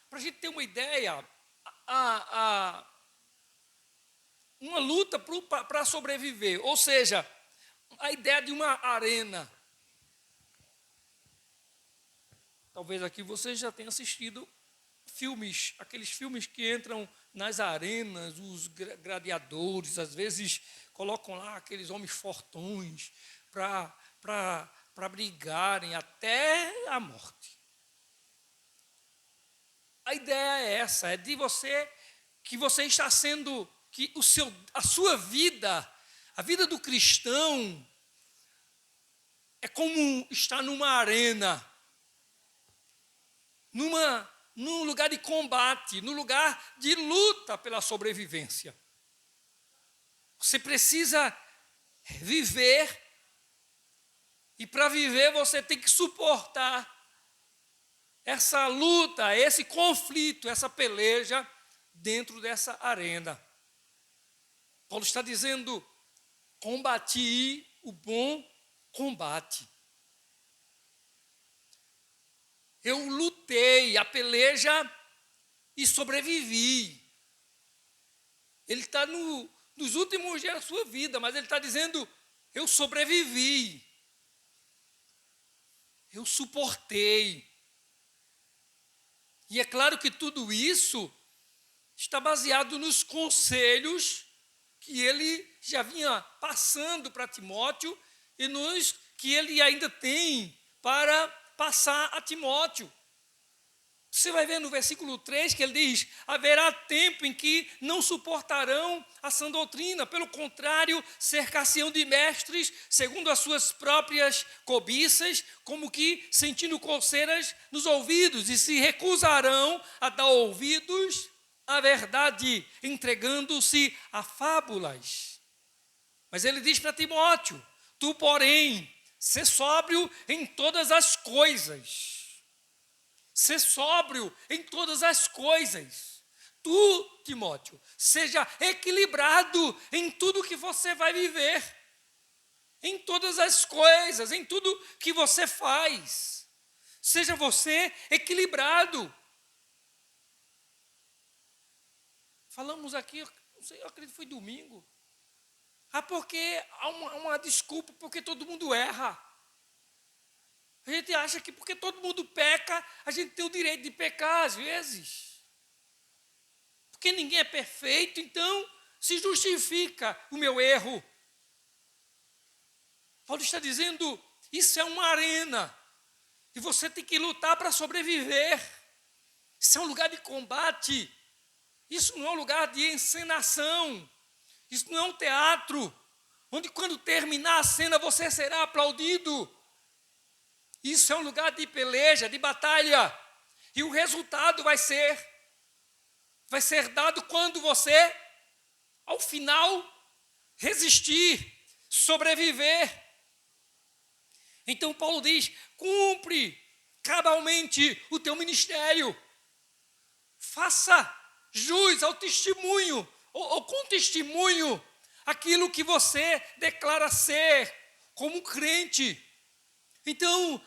Para a gente ter uma ideia, uma luta para sobreviver, ou seja, a ideia de uma arena. Talvez aqui você já tenha assistido filmes, aqueles filmes que entram nas arenas, os gladiadores, às vezes colocam lá aqueles homens fortões para brigarem até a morte. A ideia é essa, é de você, que você está sendo, que a sua vida, a vida do cristão, é como estar numa arena, num lugar de combate, num lugar de luta pela sobrevivência. Você precisa viver, e para viver você tem que suportar essa luta, esse conflito, essa peleja dentro dessa arena. Paulo está dizendo: combati o bom combate. Eu lutei a peleja e sobrevivi. Ele está nos últimos dias da sua vida, mas ele está dizendo: eu sobrevivi. Eu suportei. E é claro que tudo isso está baseado nos conselhos que ele já vinha passando para Timóteo e nos que ele ainda tem para passar a Timóteo. Você vai ver no versículo 3 que ele diz: haverá tempo em que não suportarão a sã doutrina, pelo contrário, cercar-se-ão de mestres, segundo as suas próprias cobiças, como que sentindo coceiras nos ouvidos, e se recusarão a dar ouvidos à verdade, entregando-se a fábulas. Mas ele diz para Timóteo: tu, porém, sê sóbrio em todas as coisas. Ser sóbrio em todas as coisas. Tu, Timóteo, seja equilibrado em tudo que você vai viver. Em todas as coisas, em tudo que você faz. Seja você equilibrado. Falamos aqui, não sei, eu acredito que foi domingo. Porque há uma desculpa, porque todo mundo erra. A gente acha que porque todo mundo peca, a gente tem o direito de pecar às vezes. Porque ninguém é perfeito, então se justifica o meu erro. Paulo está dizendo: isso é uma arena. E você tem que lutar para sobreviver. Isso é um lugar de combate. Isso não é um lugar de encenação. Isso não é um teatro, onde quando terminar a cena você será aplaudido. Isso é um lugar de peleja, de batalha. E o resultado vai ser dado quando você, ao final, resistir, sobreviver. Então Paulo diz: cumpre cabalmente o teu ministério. Faça jus ao testemunho, ou com testemunho, aquilo que você declara ser como crente. Então,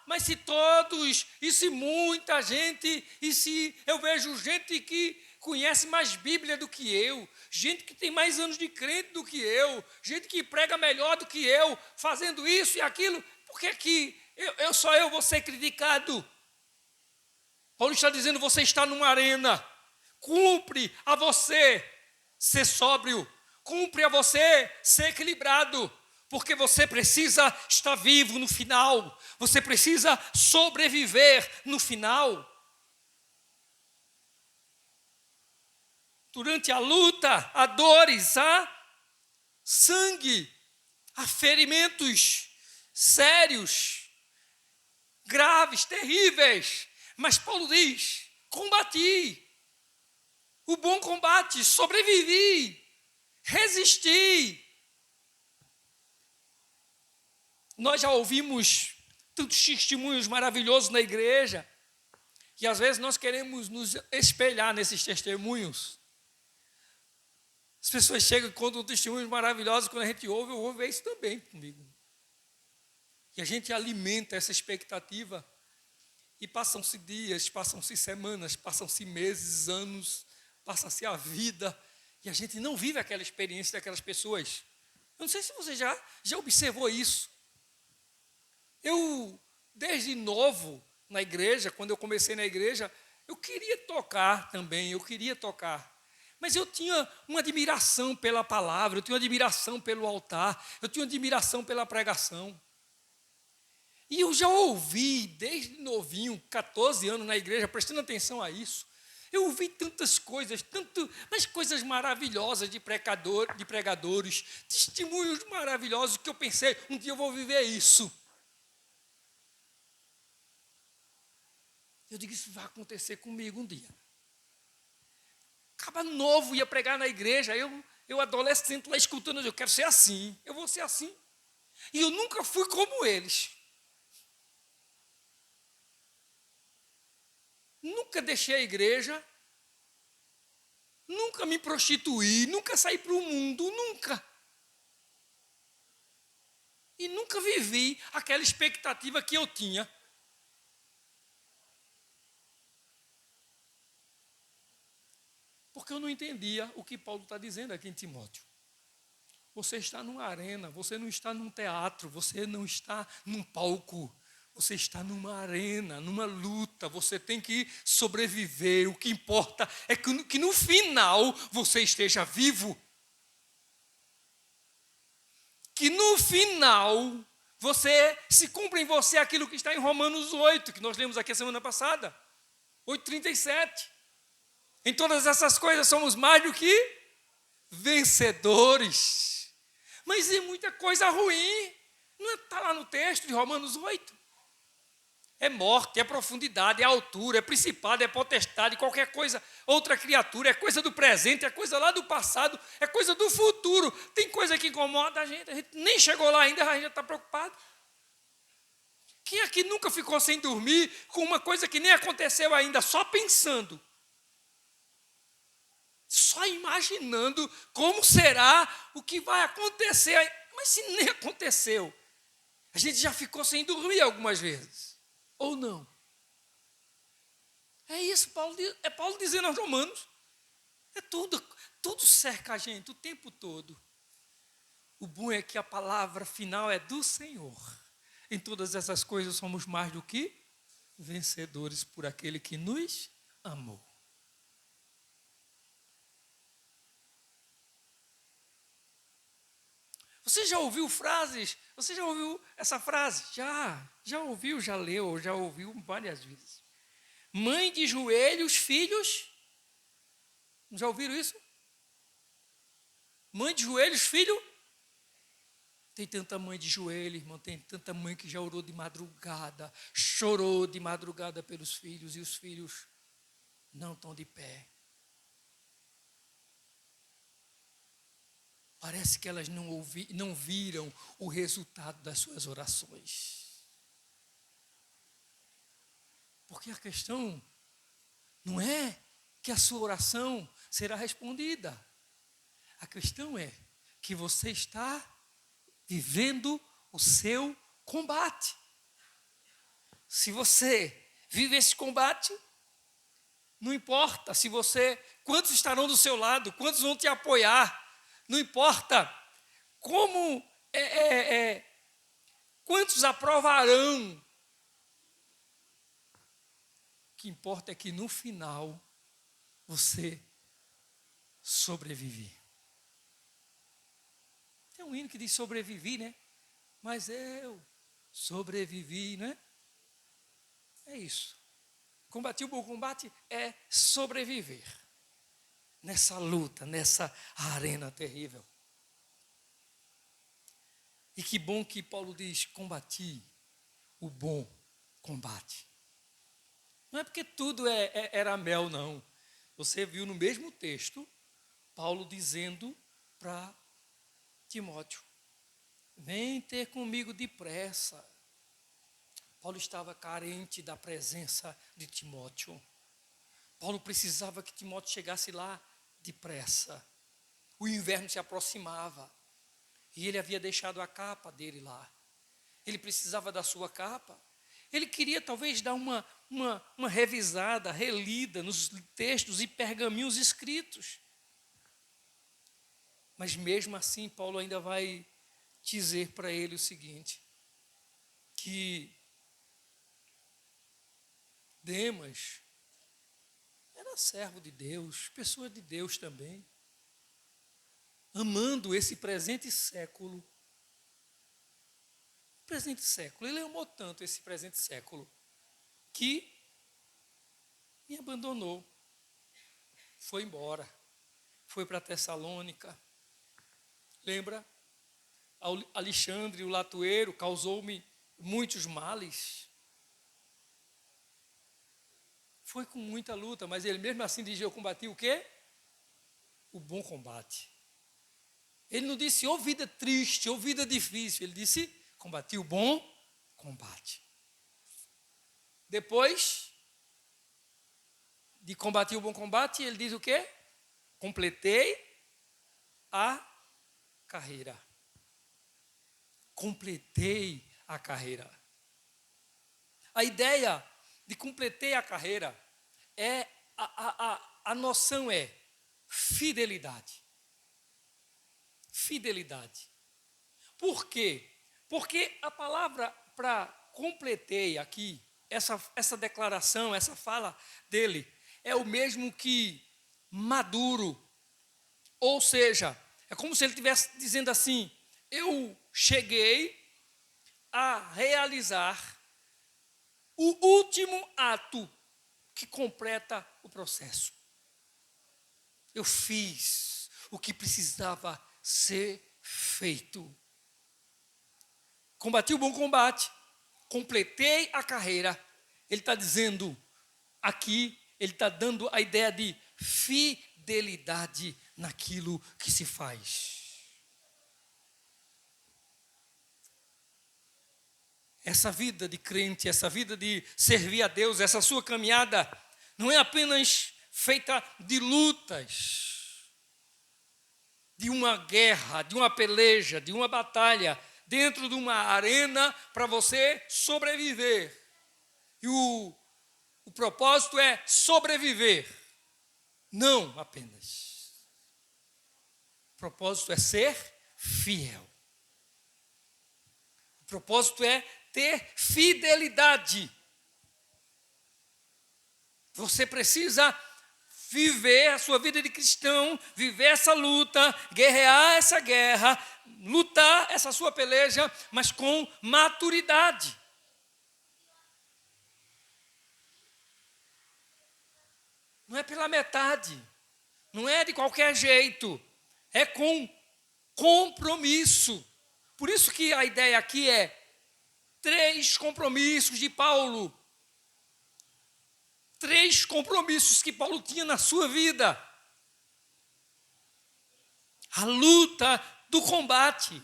mas se todos, e se muita gente, e se eu vejo gente que conhece mais Bíblia do que eu, gente que tem mais anos de crente do que eu, gente que prega melhor do que eu, fazendo isso e aquilo, por que só eu vou ser criticado? Paulo está dizendo: você está numa arena, Cumpre a você ser sóbrio. Cumpre a você ser equilibrado. Porque você precisa estar vivo no final. Você precisa sobreviver no final. Durante a luta, há dores, há sangue, há ferimentos sérios, graves, terríveis. Mas Paulo diz: combati o bom combate, sobrevivi, resisti. Nós já ouvimos tantos testemunhos maravilhosos na igreja, e às vezes nós queremos nos espelhar nesses testemunhos. As pessoas chegam e contam testemunhos maravilhosos, quando a gente ouve, eu vou ver isso também comigo. E a gente alimenta essa expectativa, e passam-se dias, passam-se semanas, passam-se meses, anos, passa-se a vida, e a gente não vive aquela experiência daquelas pessoas. Eu não sei se você já observou isso. Eu, desde novo, na igreja, quando eu comecei na igreja, eu queria tocar também, Mas eu tinha uma admiração pela palavra, eu tinha uma admiração pelo altar, eu tinha uma admiração pela pregação. E eu já ouvi, desde novinho, 14 anos na igreja, prestando atenção a isso, eu ouvi tantas coisas, mas coisas maravilhosas de pregadores, testemunhos maravilhosos, que eu pensei, um dia eu vou viver isso. Eu digo, isso vai acontecer comigo um dia. Acaba novo, ia pregar na igreja, eu adolescente lá escutando, eu quero ser assim, eu vou ser assim. E eu nunca fui como eles. Nunca deixei a igreja, nunca me prostituí, nunca saí para o mundo, nunca. E nunca vivi aquela expectativa que eu tinha. Porque eu não entendia o que Paulo está dizendo aqui em Timóteo. Você está numa arena, você não está num teatro, você não está num palco, você está numa arena, numa luta, você tem que sobreviver. O que importa é que no final você esteja vivo. Que no final se cumpra em você aquilo que está em Romanos 8, que nós lemos aqui a semana passada, 8:37. Em todas essas coisas somos mais do que vencedores. Mas é muita coisa ruim. Não está lá no texto de Romanos 8. É morte, é profundidade, é altura, é principado, é potestade, qualquer coisa, outra criatura, é coisa do presente, é coisa lá do passado, é coisa do futuro. Tem coisa que incomoda a gente nem chegou lá ainda, a gente já está preocupado. Quem aqui nunca ficou sem dormir com uma coisa que nem aconteceu ainda, só pensando? Só imaginando como será, o que vai acontecer. Mas se nem aconteceu, a gente já ficou sem dormir algumas vezes. Ou não? É isso, é Paulo dizendo aos Romanos. É tudo cerca a gente o tempo todo. O bom é que a palavra final é do Senhor. Em todas essas coisas somos mais do que vencedores por aquele que nos amou. Você já ouviu frases? Você já ouviu essa frase? Já ouviu, já leu, já ouviu várias vezes. Mãe de joelhos, filhos. Já ouviram isso? Mãe de joelhos, filho. Tem tanta mãe de joelho, irmão, tem tanta mãe que já orou de madrugada, chorou de madrugada pelos filhos, e os filhos não estão de pé. Parece que elas não viram o resultado das suas orações. Porque a questão não é que a sua oração será respondida. A questão é que você está vivendo o seu combate. Se você vive esse combate, não importa quantos estarão do seu lado, quantos vão te apoiar, não importa como, quantos aprovarão. O que importa é que no final você sobreviver. Tem um hino que diz sobrevivi, né? Mas eu sobrevivi, né? É isso. Combater o bom combate é sobreviver nessa luta, nessa arena terrível. E que bom que Paulo diz, combati o bom combate. Não é porque tudo era mel, não. Você viu no mesmo texto, Paulo dizendo para Timóteo, vem ter comigo depressa. Paulo estava carente da presença de Timóteo. Paulo precisava que Timóteo chegasse lá depressa. O inverno se aproximava. E ele havia deixado a capa dele lá. Ele precisava da sua capa. Ele queria talvez dar uma revisada, relida nos textos e pergaminhos escritos. Mas mesmo assim, Paulo ainda vai dizer para ele o seguinte, que Demas era servo de Deus, pessoa de Deus também, amando esse presente século. Presente século, ele amou tanto esse presente século, que me abandonou, foi embora, foi para Tessalônica. Lembra? Alexandre, o latoeiro, causou-me muitos males. Foi com muita luta, mas ele mesmo assim diz, eu combati o quê? O bom combate. Ele não disse, ou vida triste, ou vida difícil. Ele disse, combati o bom combate. Depois de combater o bom combate, ele diz o quê? Completei a carreira. Completei a carreira. A ideia de completei a carreira é, a noção é fidelidade. Fidelidade. Por quê? Porque a palavra para completei aqui, essa declaração, essa fala dele, é o mesmo que maduro. Ou seja, é como se ele estivesse dizendo assim, eu cheguei a realizar o último ato que completa o processo. Eu fiz o que precisava ser feito. Combati o bom combate, completei a carreira. Ele está dizendo aqui, ele está dando a ideia de fidelidade naquilo que se faz. Essa vida de crente, essa vida de servir a Deus, essa sua caminhada, não é apenas feita de lutas, de uma guerra, de uma peleja, de uma batalha, dentro de uma arena para você sobreviver. E o propósito é sobreviver, não apenas. O propósito é ser fiel. O propósito é ter fidelidade. Você precisa viver a sua vida de cristão, viver essa luta, guerrear essa guerra, lutar essa sua peleja, mas com maturidade. Não é pela metade, não é de qualquer jeito, é com compromisso. Por isso que a ideia aqui é 3 compromissos de Paulo. 3 compromissos que Paulo tinha na sua vida. A luta do combate.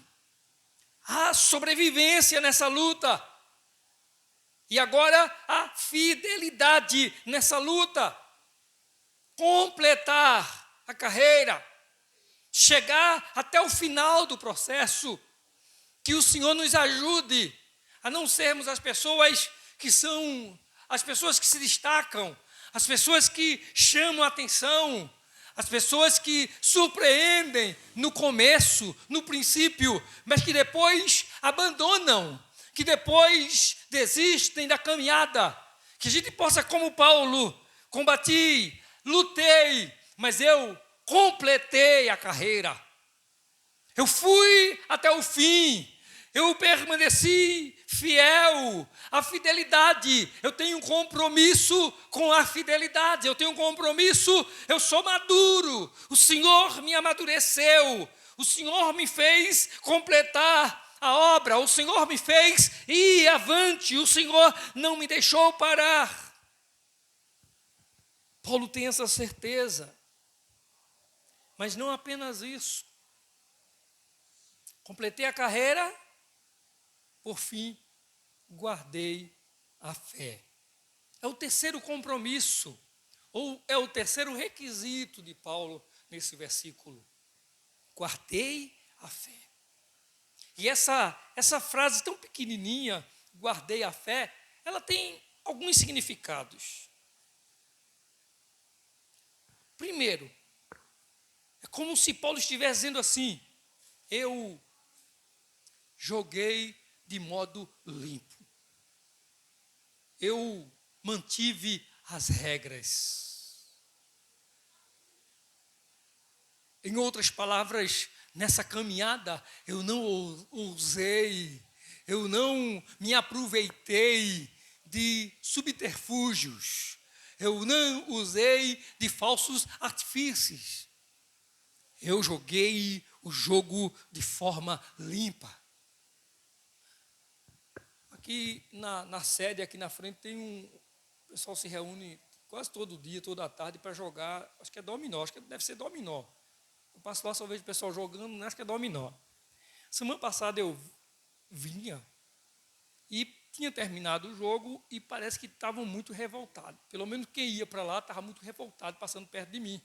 A sobrevivência nessa luta. E agora a fidelidade nessa luta. Completar a carreira. Chegar até o final do processo. Que o Senhor nos ajude a não sermos as pessoas que são as pessoas que se destacam, as pessoas que chamam a atenção, as pessoas que surpreendem no começo, no princípio, mas que depois abandonam, que depois desistem da caminhada. Que a gente possa, como Paulo, combater lutei, mas eu completei a carreira. Eu fui até o fim. Eu permaneci fiel à fidelidade. Eu tenho um compromisso com a fidelidade. Eu tenho um compromisso, eu sou maduro. O Senhor me amadureceu. O Senhor me fez completar a obra. O Senhor me fez ir avante. O Senhor não me deixou parar. Paulo tem essa certeza. Mas não apenas isso. Completei a carreira, por fim, guardei a fé. É o terceiro compromisso, ou é o terceiro requisito de Paulo nesse versículo. Guardei a fé. E essa frase tão pequenininha, guardei a fé, ela tem alguns significados. Primeiro, é como se Paulo estivesse dizendo assim: eu joguei de modo limpo. Eu mantive as regras. Em outras palavras, nessa caminhada, eu não ousei, eu não me aproveitei de subterfúgios, eu não usei de falsos artifícios. Eu joguei o jogo de forma limpa. Aqui na sede, aqui na frente, o pessoal se reúne quase todo dia, toda tarde, para jogar, acho que é dominó, acho que deve ser dominó. Eu passo lá, só vejo o pessoal jogando, não acho que é dominó. Semana passada eu vinha e tinha terminado o jogo e parece que estavam muito revoltados. Pelo menos quem ia para lá estava muito revoltado, passando perto de mim.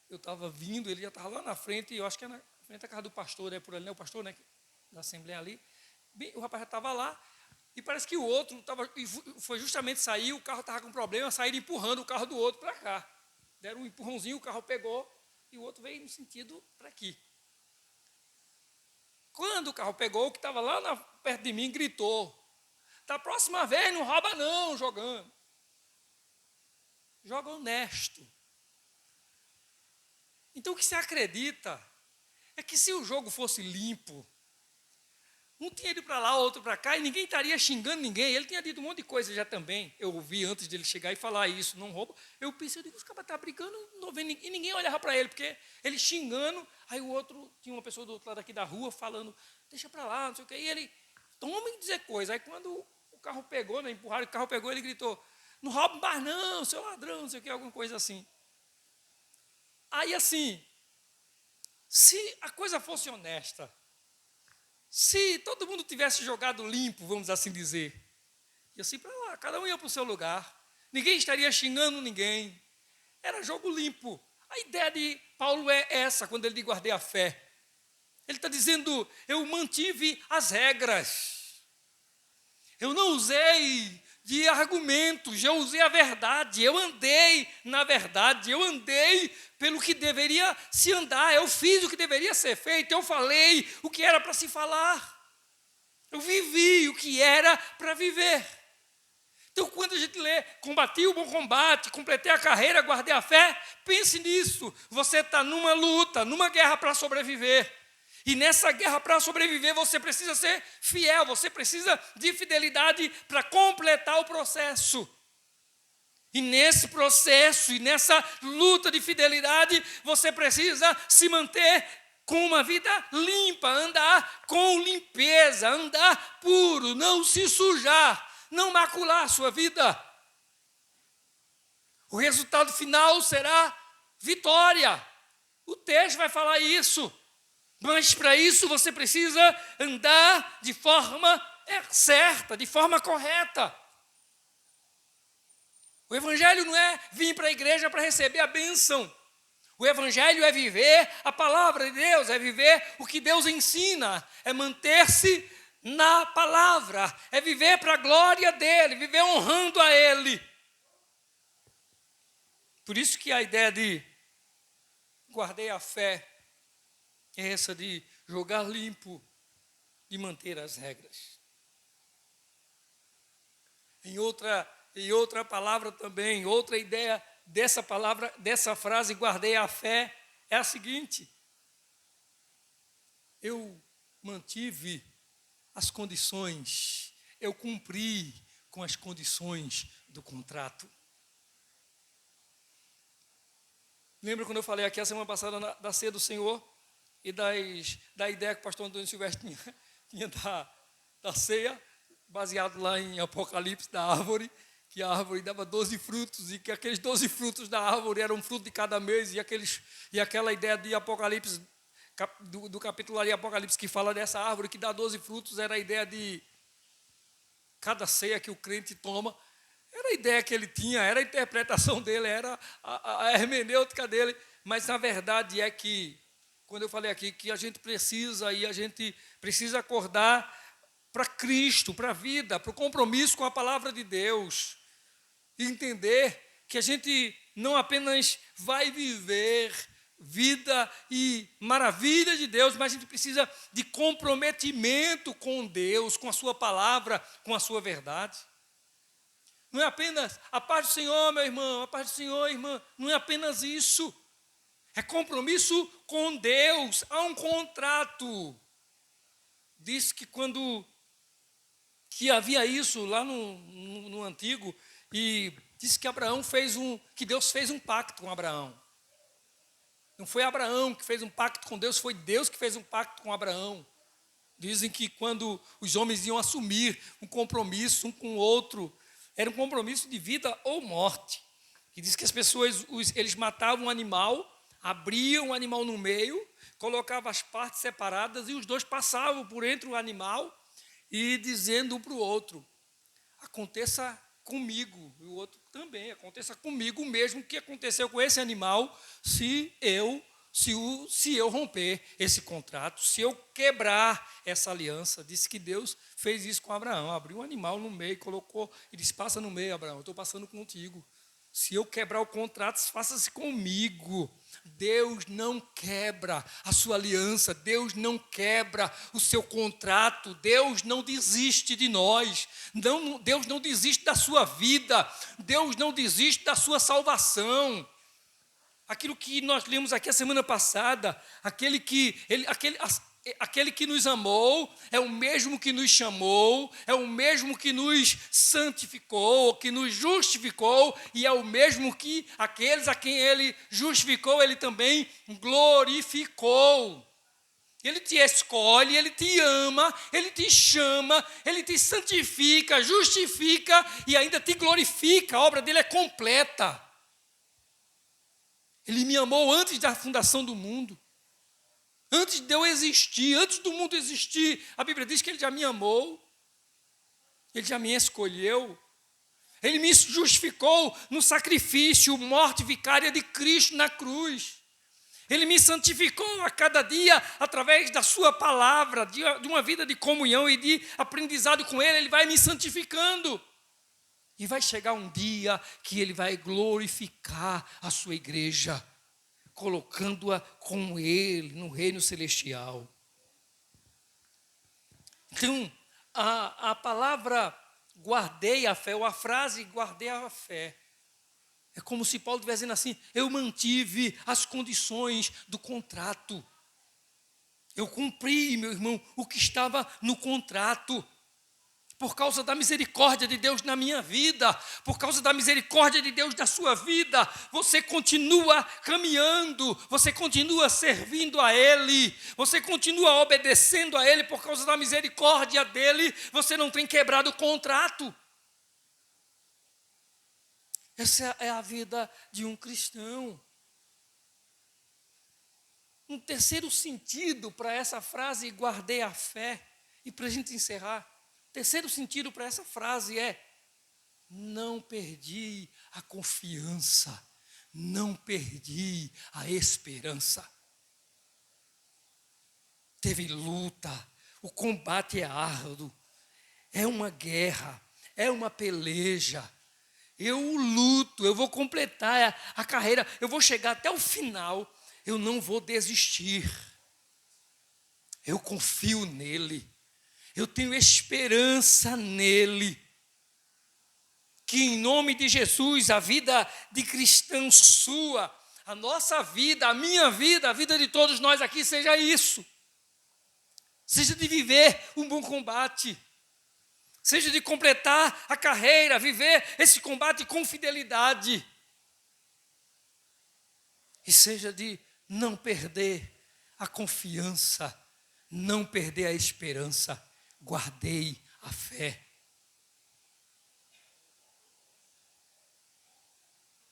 Eu estava vindo, ele já estava lá na frente, eu acho que é na frente da casa do pastor, é por ali, né? O pastor, né, da Assembleia ali. O rapaz já estava lá, e parece que o outro foi justamente sair, o carro estava com problema, saíram empurrando o carro do outro para cá. Deram um empurrãozinho, o carro pegou, e o outro veio no sentido para aqui. Quando o carro pegou, o que estava lá perto de mim gritou: da próxima vez não rouba não, jogando. Joga honesto. Então o que se acredita é que se o jogo fosse limpo, um tinha ido para lá, outro para cá, e ninguém estaria xingando ninguém. Ele tinha dito um monte de coisa já também. Eu ouvi antes dele chegar e falar isso, não rouba. Eu pensei, os caras estão brigando, não vendo ninguém, e ninguém olhava para ele, porque ele xingando, aí o outro, tinha uma pessoa do outro lado aqui da rua falando, deixa para lá, não sei o quê, e ele, toma e dizer coisa. Aí quando o carro pegou, né, empurraram, o carro pegou, ele gritou, não rouba mais não, seu ladrão, não sei o quê, alguma coisa assim. Aí assim, se a coisa fosse honesta, se todo mundo tivesse jogado limpo, vamos assim dizer, ia assim para lá, cada um ia para o seu lugar, ninguém estaria xingando ninguém, era jogo limpo. A ideia de Paulo é essa, quando ele diz guardei a fé. Ele está dizendo, eu mantive as regras, eu não usei de argumentos, eu usei a verdade, eu andei na verdade, eu andei pelo que deveria se andar, eu fiz o que deveria ser feito, eu falei o que era para se falar, eu vivi o que era para viver. Então, quando a gente lê, combati o bom combate, completei a carreira, guardei a fé, pense nisso, você está numa luta, numa guerra para sobreviver. E nessa guerra para sobreviver, você precisa ser fiel, você precisa de fidelidade para completar o processo. E nesse processo, e nessa luta de fidelidade, você precisa se manter com uma vida limpa, andar com limpeza, andar puro, não se sujar, não macular a sua vida. O resultado final será vitória. O texto vai falar isso. Mas para isso você precisa andar de forma certa, de forma correta. O evangelho não é vir para a igreja para receber a bênção. O evangelho é viver a palavra de Deus, é viver o que Deus ensina, é manter-se na palavra, é viver para a glória dele, viver honrando a ele. Por isso que a ideia de guardei a fé é essa de jogar limpo, de manter as regras. Em outra palavra também, outra ideia dessa palavra, dessa frase, guardei a fé, é a seguinte: eu mantive as condições, eu cumpri com as condições do contrato. Lembra quando eu falei aqui a semana passada da ceia do Senhor e da ideia que o pastor Antônio Silvestre tinha da ceia, baseado lá em Apocalipse, da árvore, que a árvore dava 12 frutos e que aqueles 12 frutos da árvore eram um fruto de cada mês, e aquela ideia de Apocalipse, do capítulo ali Apocalipse, que fala dessa árvore que dá 12 frutos, era a ideia de cada ceia que o crente toma, era a ideia que ele tinha, era a interpretação dele, era a hermenêutica dele, mas na verdade é que, quando eu falei aqui, que a gente precisa acordar para Cristo, para a vida, para o compromisso com a palavra de Deus, e entender que a gente não apenas vai viver vida e maravilha de Deus, mas a gente precisa de comprometimento com Deus, com a sua palavra, com a sua verdade. Não é apenas a paz do Senhor, meu irmão, a paz do Senhor, irmã, não é apenas isso. É compromisso com Deus, há um contrato. Diz que que havia isso lá no Antigo, e diz que que Deus fez um pacto com Abraão. Não foi Abraão que fez um pacto com Deus, foi Deus que fez um pacto com Abraão. Dizem que quando os homens iam assumir um compromisso um com o outro, era um compromisso de vida ou morte. E diz que as pessoas, eles matavam um animal, abriam o animal no meio, colocavam as partes separadas e os dois passavam por entre o animal e dizendo um para o outro: aconteça comigo, e o outro também, aconteça comigo o mesmo que aconteceu com esse animal se eu romper esse contrato, se eu quebrar essa aliança. Disse que Deus fez isso com Abraão, abriu um animal no meio, colocou, e disse: passa no meio, Abraão, eu estou passando contigo. Se eu quebrar o contrato, faça-se comigo. Deus não quebra a sua aliança, Deus não quebra o seu contrato, Deus não desiste de nós, Deus não desiste da sua vida, Deus não desiste da sua salvação. Aquilo que nós lemos aqui a semana passada, aquele que nos amou, é o mesmo que nos chamou, é o mesmo que nos santificou, que nos justificou, e é o mesmo que aqueles a quem Ele justificou, Ele também glorificou. Ele te escolhe, Ele te ama, Ele te chama, Ele te santifica, justifica e ainda te glorifica. A obra dele é completa. Ele me amou antes da fundação do mundo. Antes de eu existir, antes do mundo existir, a Bíblia diz que Ele já me amou, Ele já me escolheu, Ele me justificou no sacrifício, morte vicária de Cristo na cruz. Ele me santificou a cada dia através da sua palavra, de uma vida de comunhão e de aprendizado com Ele. Ele vai me santificando. E vai chegar um dia que Ele vai glorificar a sua igreja, colocando-a com Ele no reino celestial. Então, a palavra guardei a fé, ou a frase guardei a fé, é como se Paulo estivesse dizendo assim: eu mantive as condições do contrato. Eu cumpri, meu irmão, o que estava no contrato. Por causa da misericórdia de Deus na minha vida, por causa da misericórdia de Deus na sua vida, você continua caminhando, você continua servindo a Ele, você continua obedecendo a Ele por causa da misericórdia dEle, você não tem quebrado o contrato. Essa é a vida de um cristão. Um terceiro sentido para essa frase, guardei a fé, e para a gente encerrar, terceiro sentido para essa frase é: não perdi a confiança, não perdi a esperança. Teve luta, o combate é árduo, é uma guerra, é uma peleja. Eu luto, eu vou completar a carreira, eu vou chegar até o final, eu não vou desistir. Eu confio nele. Eu tenho esperança nele. que em nome de Jesus, a vida de cristão sua, a nossa vida, a minha vida, a vida de todos nós aqui seja isso. Seja de viver um bom combate. Seja de completar a carreira, viver esse combate com fidelidade. E seja de não perder a confiança, não perder a esperança. Guardei a fé.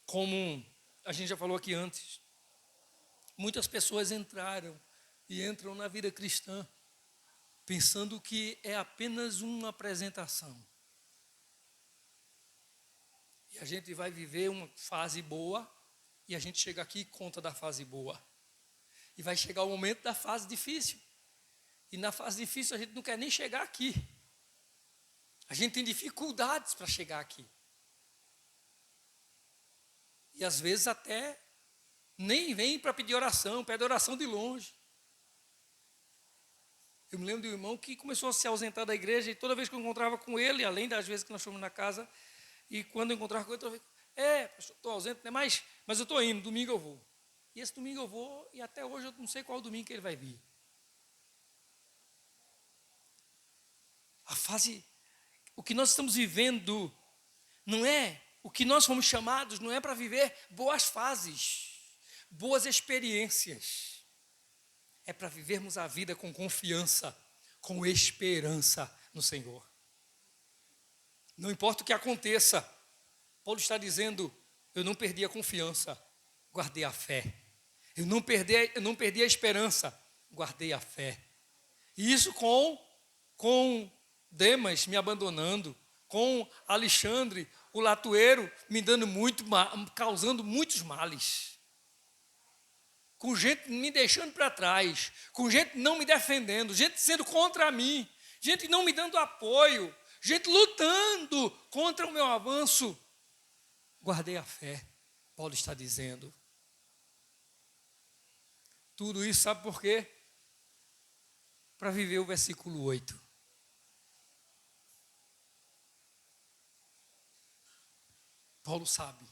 Como a gente já falou aqui antes, muitas pessoas entraram e entram na vida cristã pensando que é apenas uma apresentação. E a gente vai viver uma fase boa e a gente chega aqui e conta da fase boa. E vai chegar o momento da fase difícil. E na fase difícil a gente não quer nem chegar aqui. A gente tem dificuldades para chegar aqui. E às vezes até nem vem para pedir oração, pede oração de longe. Eu me lembro de um irmão que começou a se ausentar da igreja e toda vez que eu encontrava com ele, além das vezes que nós fomos na casa, e quando eu encontrava com ele, toda vez, pastor, estou ausente, né? mas eu estou indo, domingo eu vou. E esse domingo eu vou, e até hoje eu não sei qual domingo que ele vai vir. A fase, o que nós estamos vivendo, não é, o que nós fomos chamados, não é para viver boas fases, boas experiências. É para vivermos a vida com confiança, com esperança no Senhor. Não importa o que aconteça, Paulo está dizendo, eu não perdi a confiança, guardei a fé. Eu não perdi a esperança, guardei a fé. E isso com Demas me abandonando, com Alexandre, o latoeiro, me dando causando muitos males. Com gente me deixando para trás, com gente não me defendendo, gente sendo contra mim, gente não me dando apoio, gente lutando contra o meu avanço. Guardei a fé, Paulo está dizendo. Tudo isso sabe por quê? Para viver o versículo 8. Paulo sabe,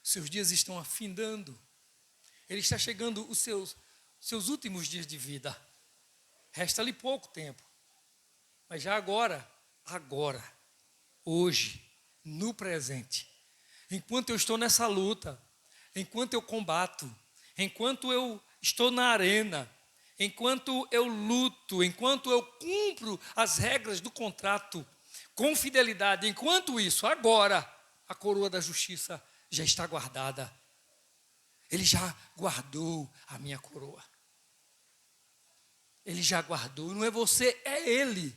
seus dias estão afindando. Ele está chegando os seus últimos dias de vida. Resta-lhe pouco tempo. Mas já agora, hoje, no presente, enquanto eu estou nessa luta, enquanto eu combato, enquanto eu estou na arena, enquanto eu luto, enquanto eu cumpro as regras do contrato com fidelidade, enquanto isso, agora, a coroa da justiça já está guardada. Ele já guardou a minha coroa. Ele já guardou, não é você, é Ele.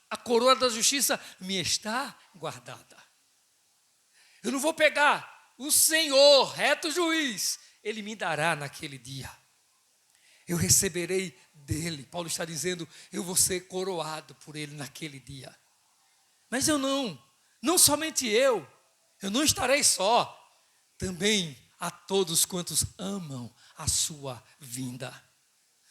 A coroa da justiça me está guardada. Eu não vou pegar, o Senhor, reto juiz, Ele me dará naquele dia. Eu receberei dele. Paulo está dizendo, eu vou ser coroado por Ele naquele dia. Mas eu não somente eu não estarei só, também a todos quantos amam a sua vinda.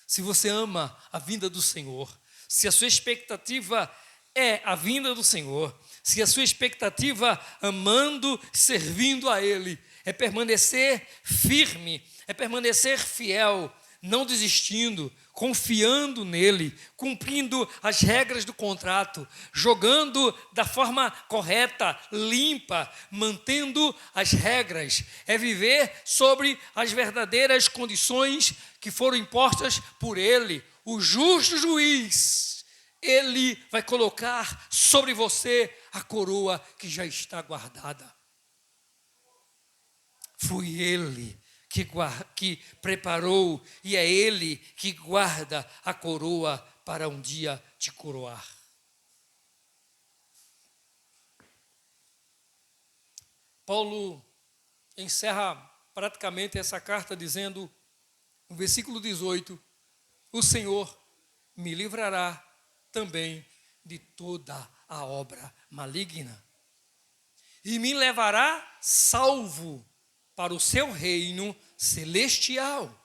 Se você ama a vinda do Senhor, se a sua expectativa é a vinda do Senhor, se a sua expectativa amando, servindo a Ele, é permanecer firme, é permanecer fiel, não desistindo, confiando nele, cumprindo as regras do contrato, jogando da forma correta, limpa, mantendo as regras, é viver sobre as verdadeiras condições que foram impostas por ele, o justo juiz. Ele vai colocar sobre você a coroa que já está guardada. Foi ele que preparou, e é Ele que guarda a coroa para um dia te coroar. Paulo encerra praticamente essa carta dizendo, no versículo 18, o Senhor me livrará também de toda a obra maligna e me levará salvo para o seu reino celestial.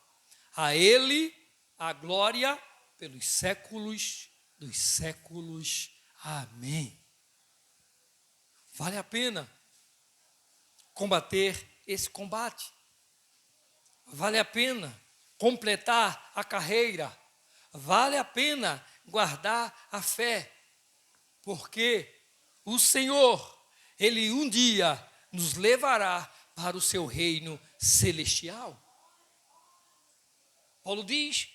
A Ele a glória pelos séculos dos séculos. Amém. Vale a pena combater esse combate. Vale a pena completar a carreira. Vale a pena guardar a fé. Porque o Senhor, Ele um dia nos levará para o seu reino celestial. Paulo diz,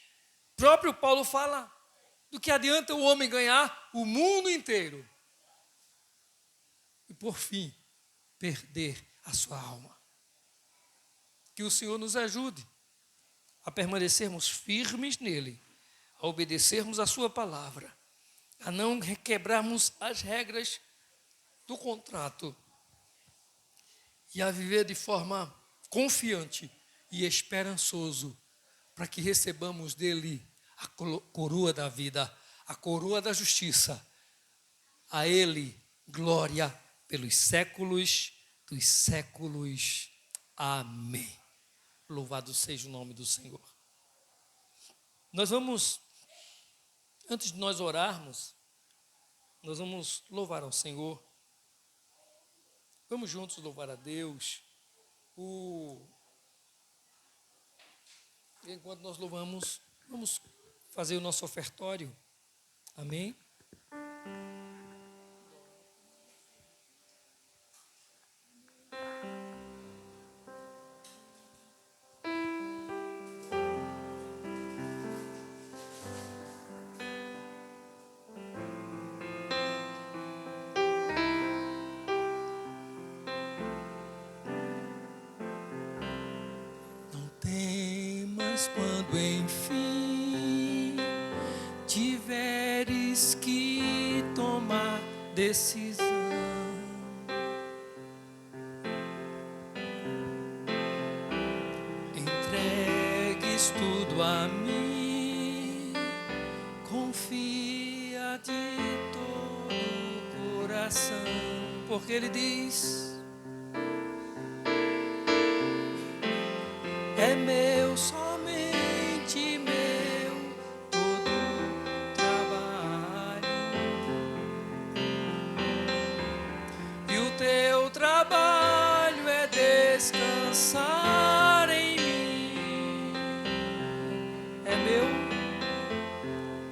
próprio Paulo fala, do que adianta o homem ganhar o mundo inteiro e, por fim, perder a sua alma. Que o Senhor nos ajude a permanecermos firmes nele, a obedecermos a sua palavra, a não quebrarmos as regras do contrato e a viver de forma confiante e esperançoso, para que recebamos dele a coroa da vida, a coroa da justiça. A ele glória pelos séculos dos séculos. Amém. Louvado seja o nome do Senhor. Nós vamos, antes de nós orarmos, nós vamos louvar ao Senhor. Vamos juntos louvar a Deus. Enquanto nós louvamos, vamos fazer o nosso ofertório. Amém? Quando enfim tiveres que tomar decisão, entregues tudo a mim, confia de todo o coração, porque Ele diz: é meu só. Descansar em mim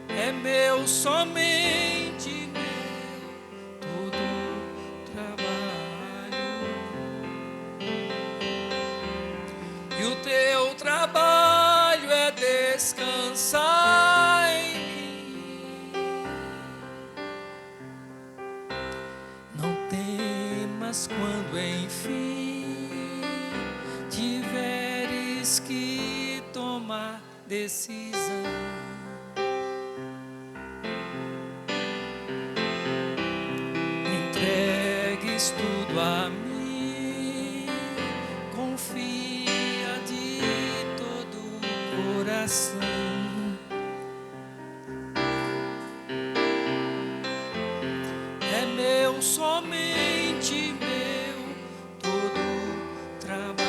é meu, somente meu, todo trabalho. E o teu trabalho é descansar em mim. Não temas quando enfim tiveres que tomar decisão. Entregues tudo a mim, confia de todo o coração. É meu, somente meu, todo trabalho.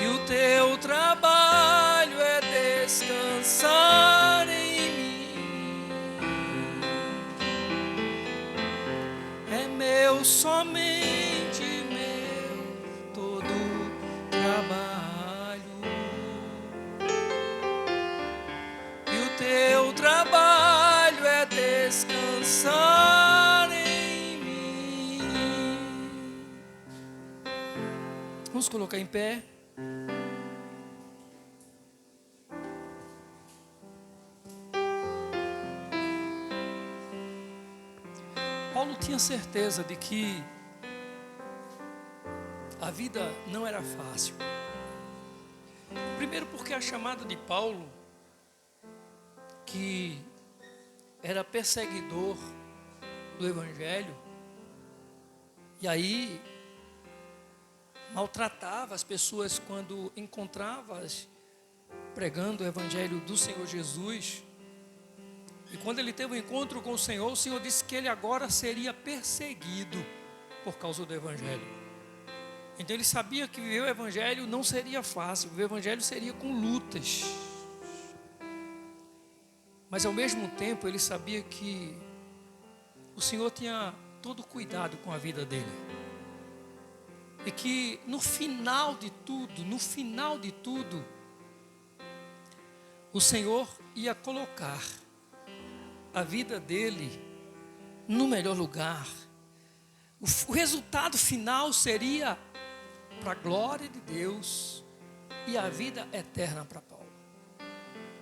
E o teu trabalho é descansar em mim. É meu, somente meu, todo trabalho. E o teu trabalho é descansar em mim. Vamos colocar em pé. Paulo tinha certeza de que a vida não era fácil. Primeiro porque a chamada de Paulo, que era perseguidor do Evangelho, e aí maltratava as pessoas quando encontrava-as pregando o Evangelho do Senhor Jesus. E quando ele teve um encontro com o Senhor disse que ele agora seria perseguido por causa do Evangelho. Então ele sabia que viver o Evangelho não seria fácil, viver o Evangelho seria com lutas. Mas ao mesmo tempo ele sabia que o Senhor tinha todo cuidado com a vida dele. E que no final de tudo, o Senhor ia colocar a vida dele no melhor lugar. O resultado final seria para a glória de Deus e a vida eterna para Paulo.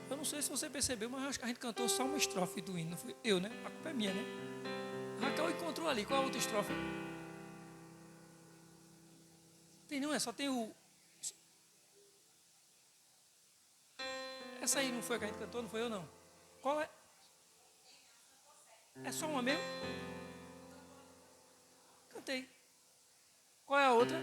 Eu não sei se você percebeu, mas eu acho que a gente cantou só uma estrofe do hino. Não foi eu, né? A culpa é minha, né? A Raquel encontrou ali. Qual a outra estrofe? Tem não, só tem o... Essa aí não foi a que a gente cantou, não foi eu não. Qual é? É só uma mesmo? Cantei. Qual é a outra?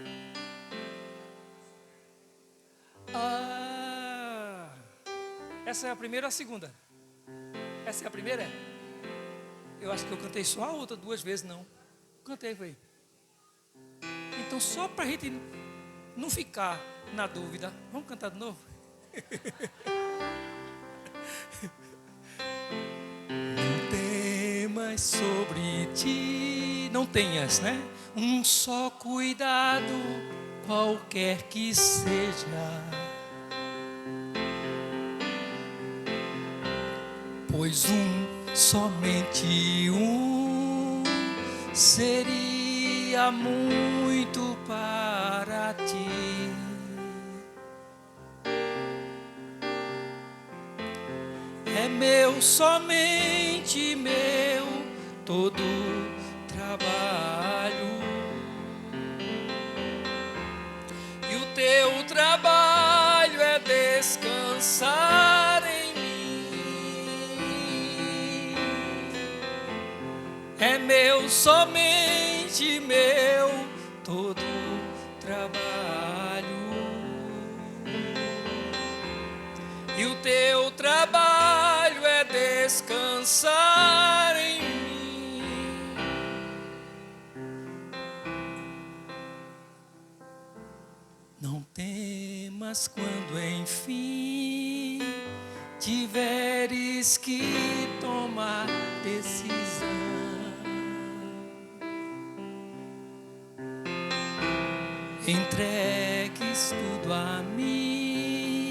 Essa é a primeira ou a segunda? Essa é a primeira? Eu acho que eu cantei só a outra 2 vezes, não. Cantei, foi. Então, só para a gente não ficar na dúvida, vamos cantar de novo? Não temas sobre ti, não tenhas, né? Um só cuidado, qualquer que seja. Pois somente seria muito para ti. É meu, somente meu, todo trabalho. E o teu trabalho é descansar em mim. É meu, somente meu, todo trabalho. E o teu trabalho é descansar em mim. Não temas quando enfim tiveres que tomar decisão. Entregues tudo a mim,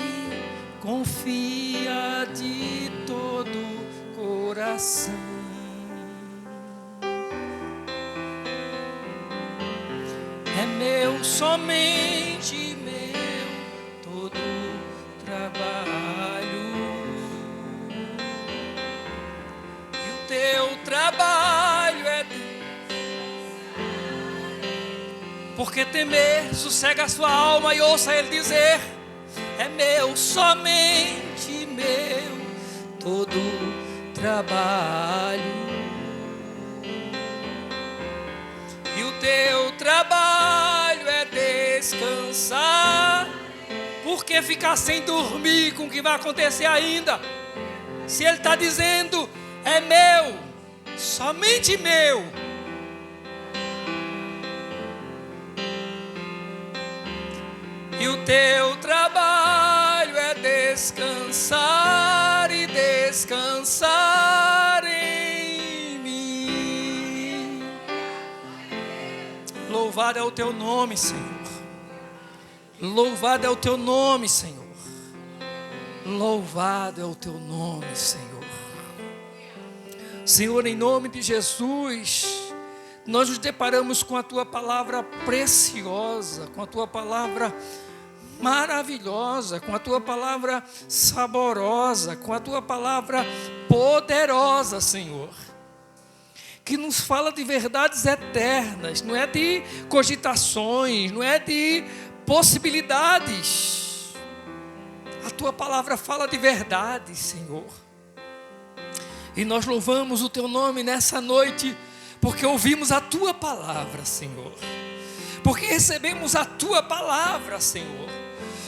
confia de todo coração. É meu, somente meu, todo trabalho. E o teu trabalho é porque temer sossega a sua alma e ouça ele dizer: é meu, somente meu, todo trabalho. E o teu trabalho é descansar. Por que ficar sem dormir com o que vai acontecer ainda? Se ele está dizendo: é meu, somente meu. E o teu trabalho é descansar e descansar em mim. Louvado é o teu nome, Senhor. Louvado é o teu nome, Senhor. Louvado é o teu nome, Senhor. Senhor, em nome de Jesus, nós nos deparamos com a tua palavra preciosa, com a tua palavra maravilhosa, com a tua palavra saborosa, com a tua palavra poderosa, Senhor, que nos fala de verdades eternas, não é de cogitações, não é de possibilidades. A tua palavra fala de verdade, Senhor. E nós louvamos o teu nome nessa noite, porque ouvimos a tua palavra, Senhor. Porque recebemos a tua palavra, Senhor.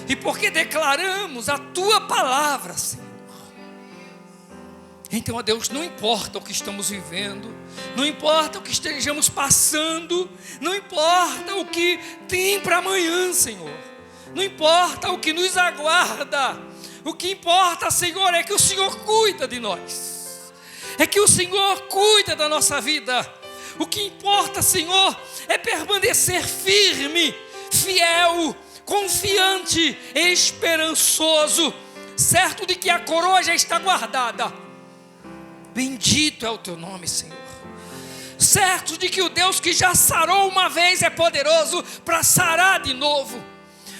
E porque declaramos a tua palavra, Senhor. Então, ó Deus, não importa o que estamos vivendo, não importa o que estejamos passando, não importa o que tem para amanhã, Senhor. Não importa o que nos aguarda. O que importa, Senhor, é que o Senhor cuida de nós. é que o Senhor cuida da nossa vida. O que importa, Senhor, é permanecer firme, fiel, confiante, esperançoso, certo de que a coroa já está guardada. Bendito é o teu nome, Senhor. Certo de que o Deus que já sarou uma vez é poderoso para sarar de novo.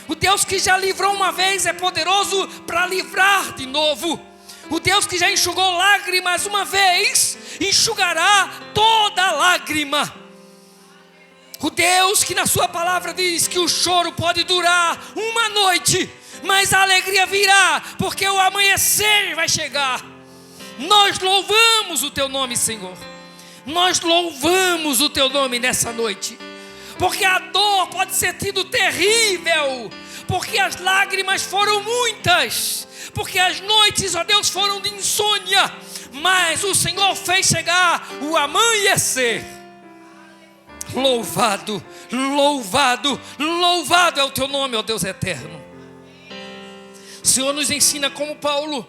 O Deus que já livrou uma vez é poderoso para livrar de novo. O Deus que já enxugou lágrimas uma vez, enxugará toda lágrima. O Deus que na sua palavra diz que o choro pode durar uma noite, mas a alegria virá, porque o amanhecer vai chegar. Nós louvamos o teu nome, Senhor. Nós louvamos o teu nome nessa noite, porque a dor pode ser tido terrível, porque as lágrimas foram muitas, porque as noites, ó Deus, foram de insônia, mas o Senhor fez chegar o amanhecer. Louvado, louvado, louvado é o teu nome, ó Deus eterno. O Senhor nos ensina, como Paulo,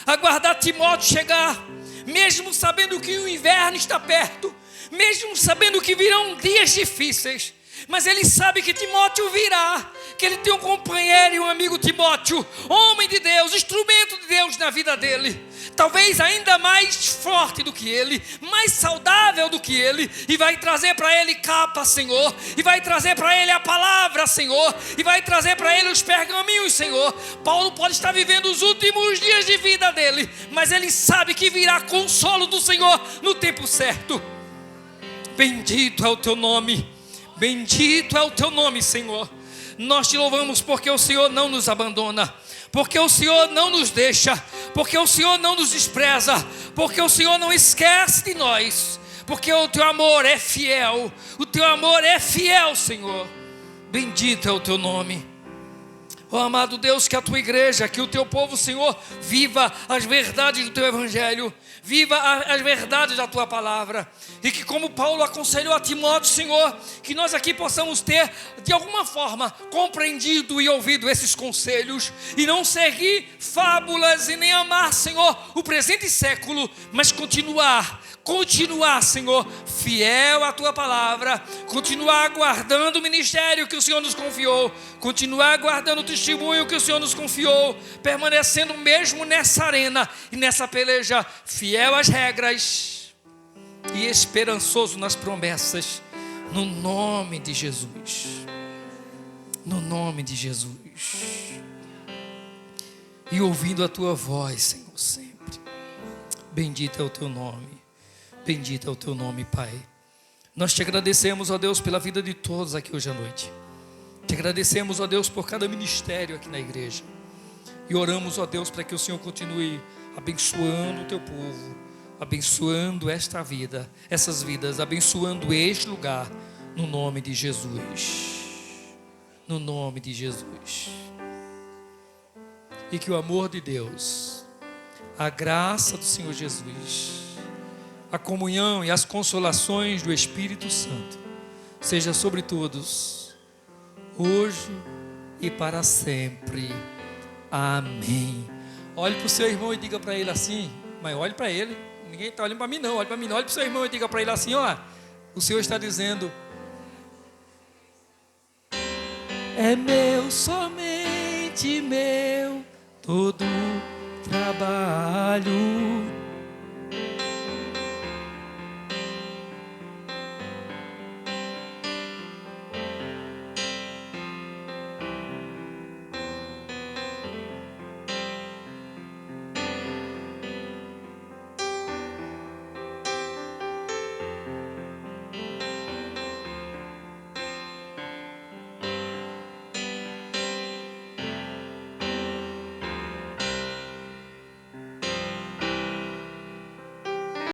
a guardar Timóteo chegar, mesmo sabendo que o inverno está perto, mesmo sabendo que virão dias difíceis, mas ele sabe que Timóteo virá, que ele tem um companheiro e um amigo Timóteo, homem de Deus, instrumento de Deus na vida dele, talvez ainda mais forte do que ele, mais saudável do que ele, e vai trazer para ele capa, Senhor, e vai trazer para ele a palavra, Senhor, e vai trazer para ele os pergaminhos, Senhor. Paulo pode estar vivendo os últimos dias de vida dele, mas ele sabe que virá consolo do Senhor no tempo certo. Bendito é o teu nome, bendito é o teu nome, Senhor. Nós te louvamos porque o Senhor não nos abandona, porque o Senhor não nos deixa, porque o Senhor não nos despreza, porque o Senhor não esquece de nós, porque o teu amor é fiel, o teu amor é fiel, Senhor. Bendito é o teu nome. Oh amado Deus, que a tua igreja, que o teu povo, Senhor, viva as verdades do teu evangelho, viva as verdades da tua palavra, e que, como Paulo aconselhou a Timóteo, Senhor, que nós aqui possamos ter de alguma forma compreendido e ouvido esses conselhos, e não seguir fábulas e nem amar, Senhor, o presente século, mas continuar, Senhor, fiel à tua palavra, continuar aguardando o ministério que o Senhor nos confiou, continuar aguardando o testemunho que o Senhor nos confiou, permanecendo mesmo nessa arena e nessa peleja, fiel às regras e esperançoso nas promessas, no nome de Jesus. No nome de Jesus. E ouvindo a tua voz, Senhor, sempre. Bendito é o teu nome. Bendito é o teu nome, Pai. Nós te agradecemos, ó Deus, pela vida de todos aqui hoje à noite. Te agradecemos, ó Deus, por cada ministério aqui na igreja. E oramos, ó Deus, para que o Senhor continue abençoando o teu povo, abençoando esta vida, essas vidas, abençoando este lugar, no nome de Jesus. No nome de Jesus. E que o amor de Deus, a graça do Senhor Jesus, a comunhão e as consolações do Espírito Santo seja sobre todos, hoje e para sempre. Amém. Olhe para o seu irmão e diga para ele assim, mas olhe para ele, ninguém está olhando para mim não, olhe para mim não, olhe para o seu irmão e diga para ele assim, ó, o Senhor está dizendo, é meu, somente meu, todo trabalho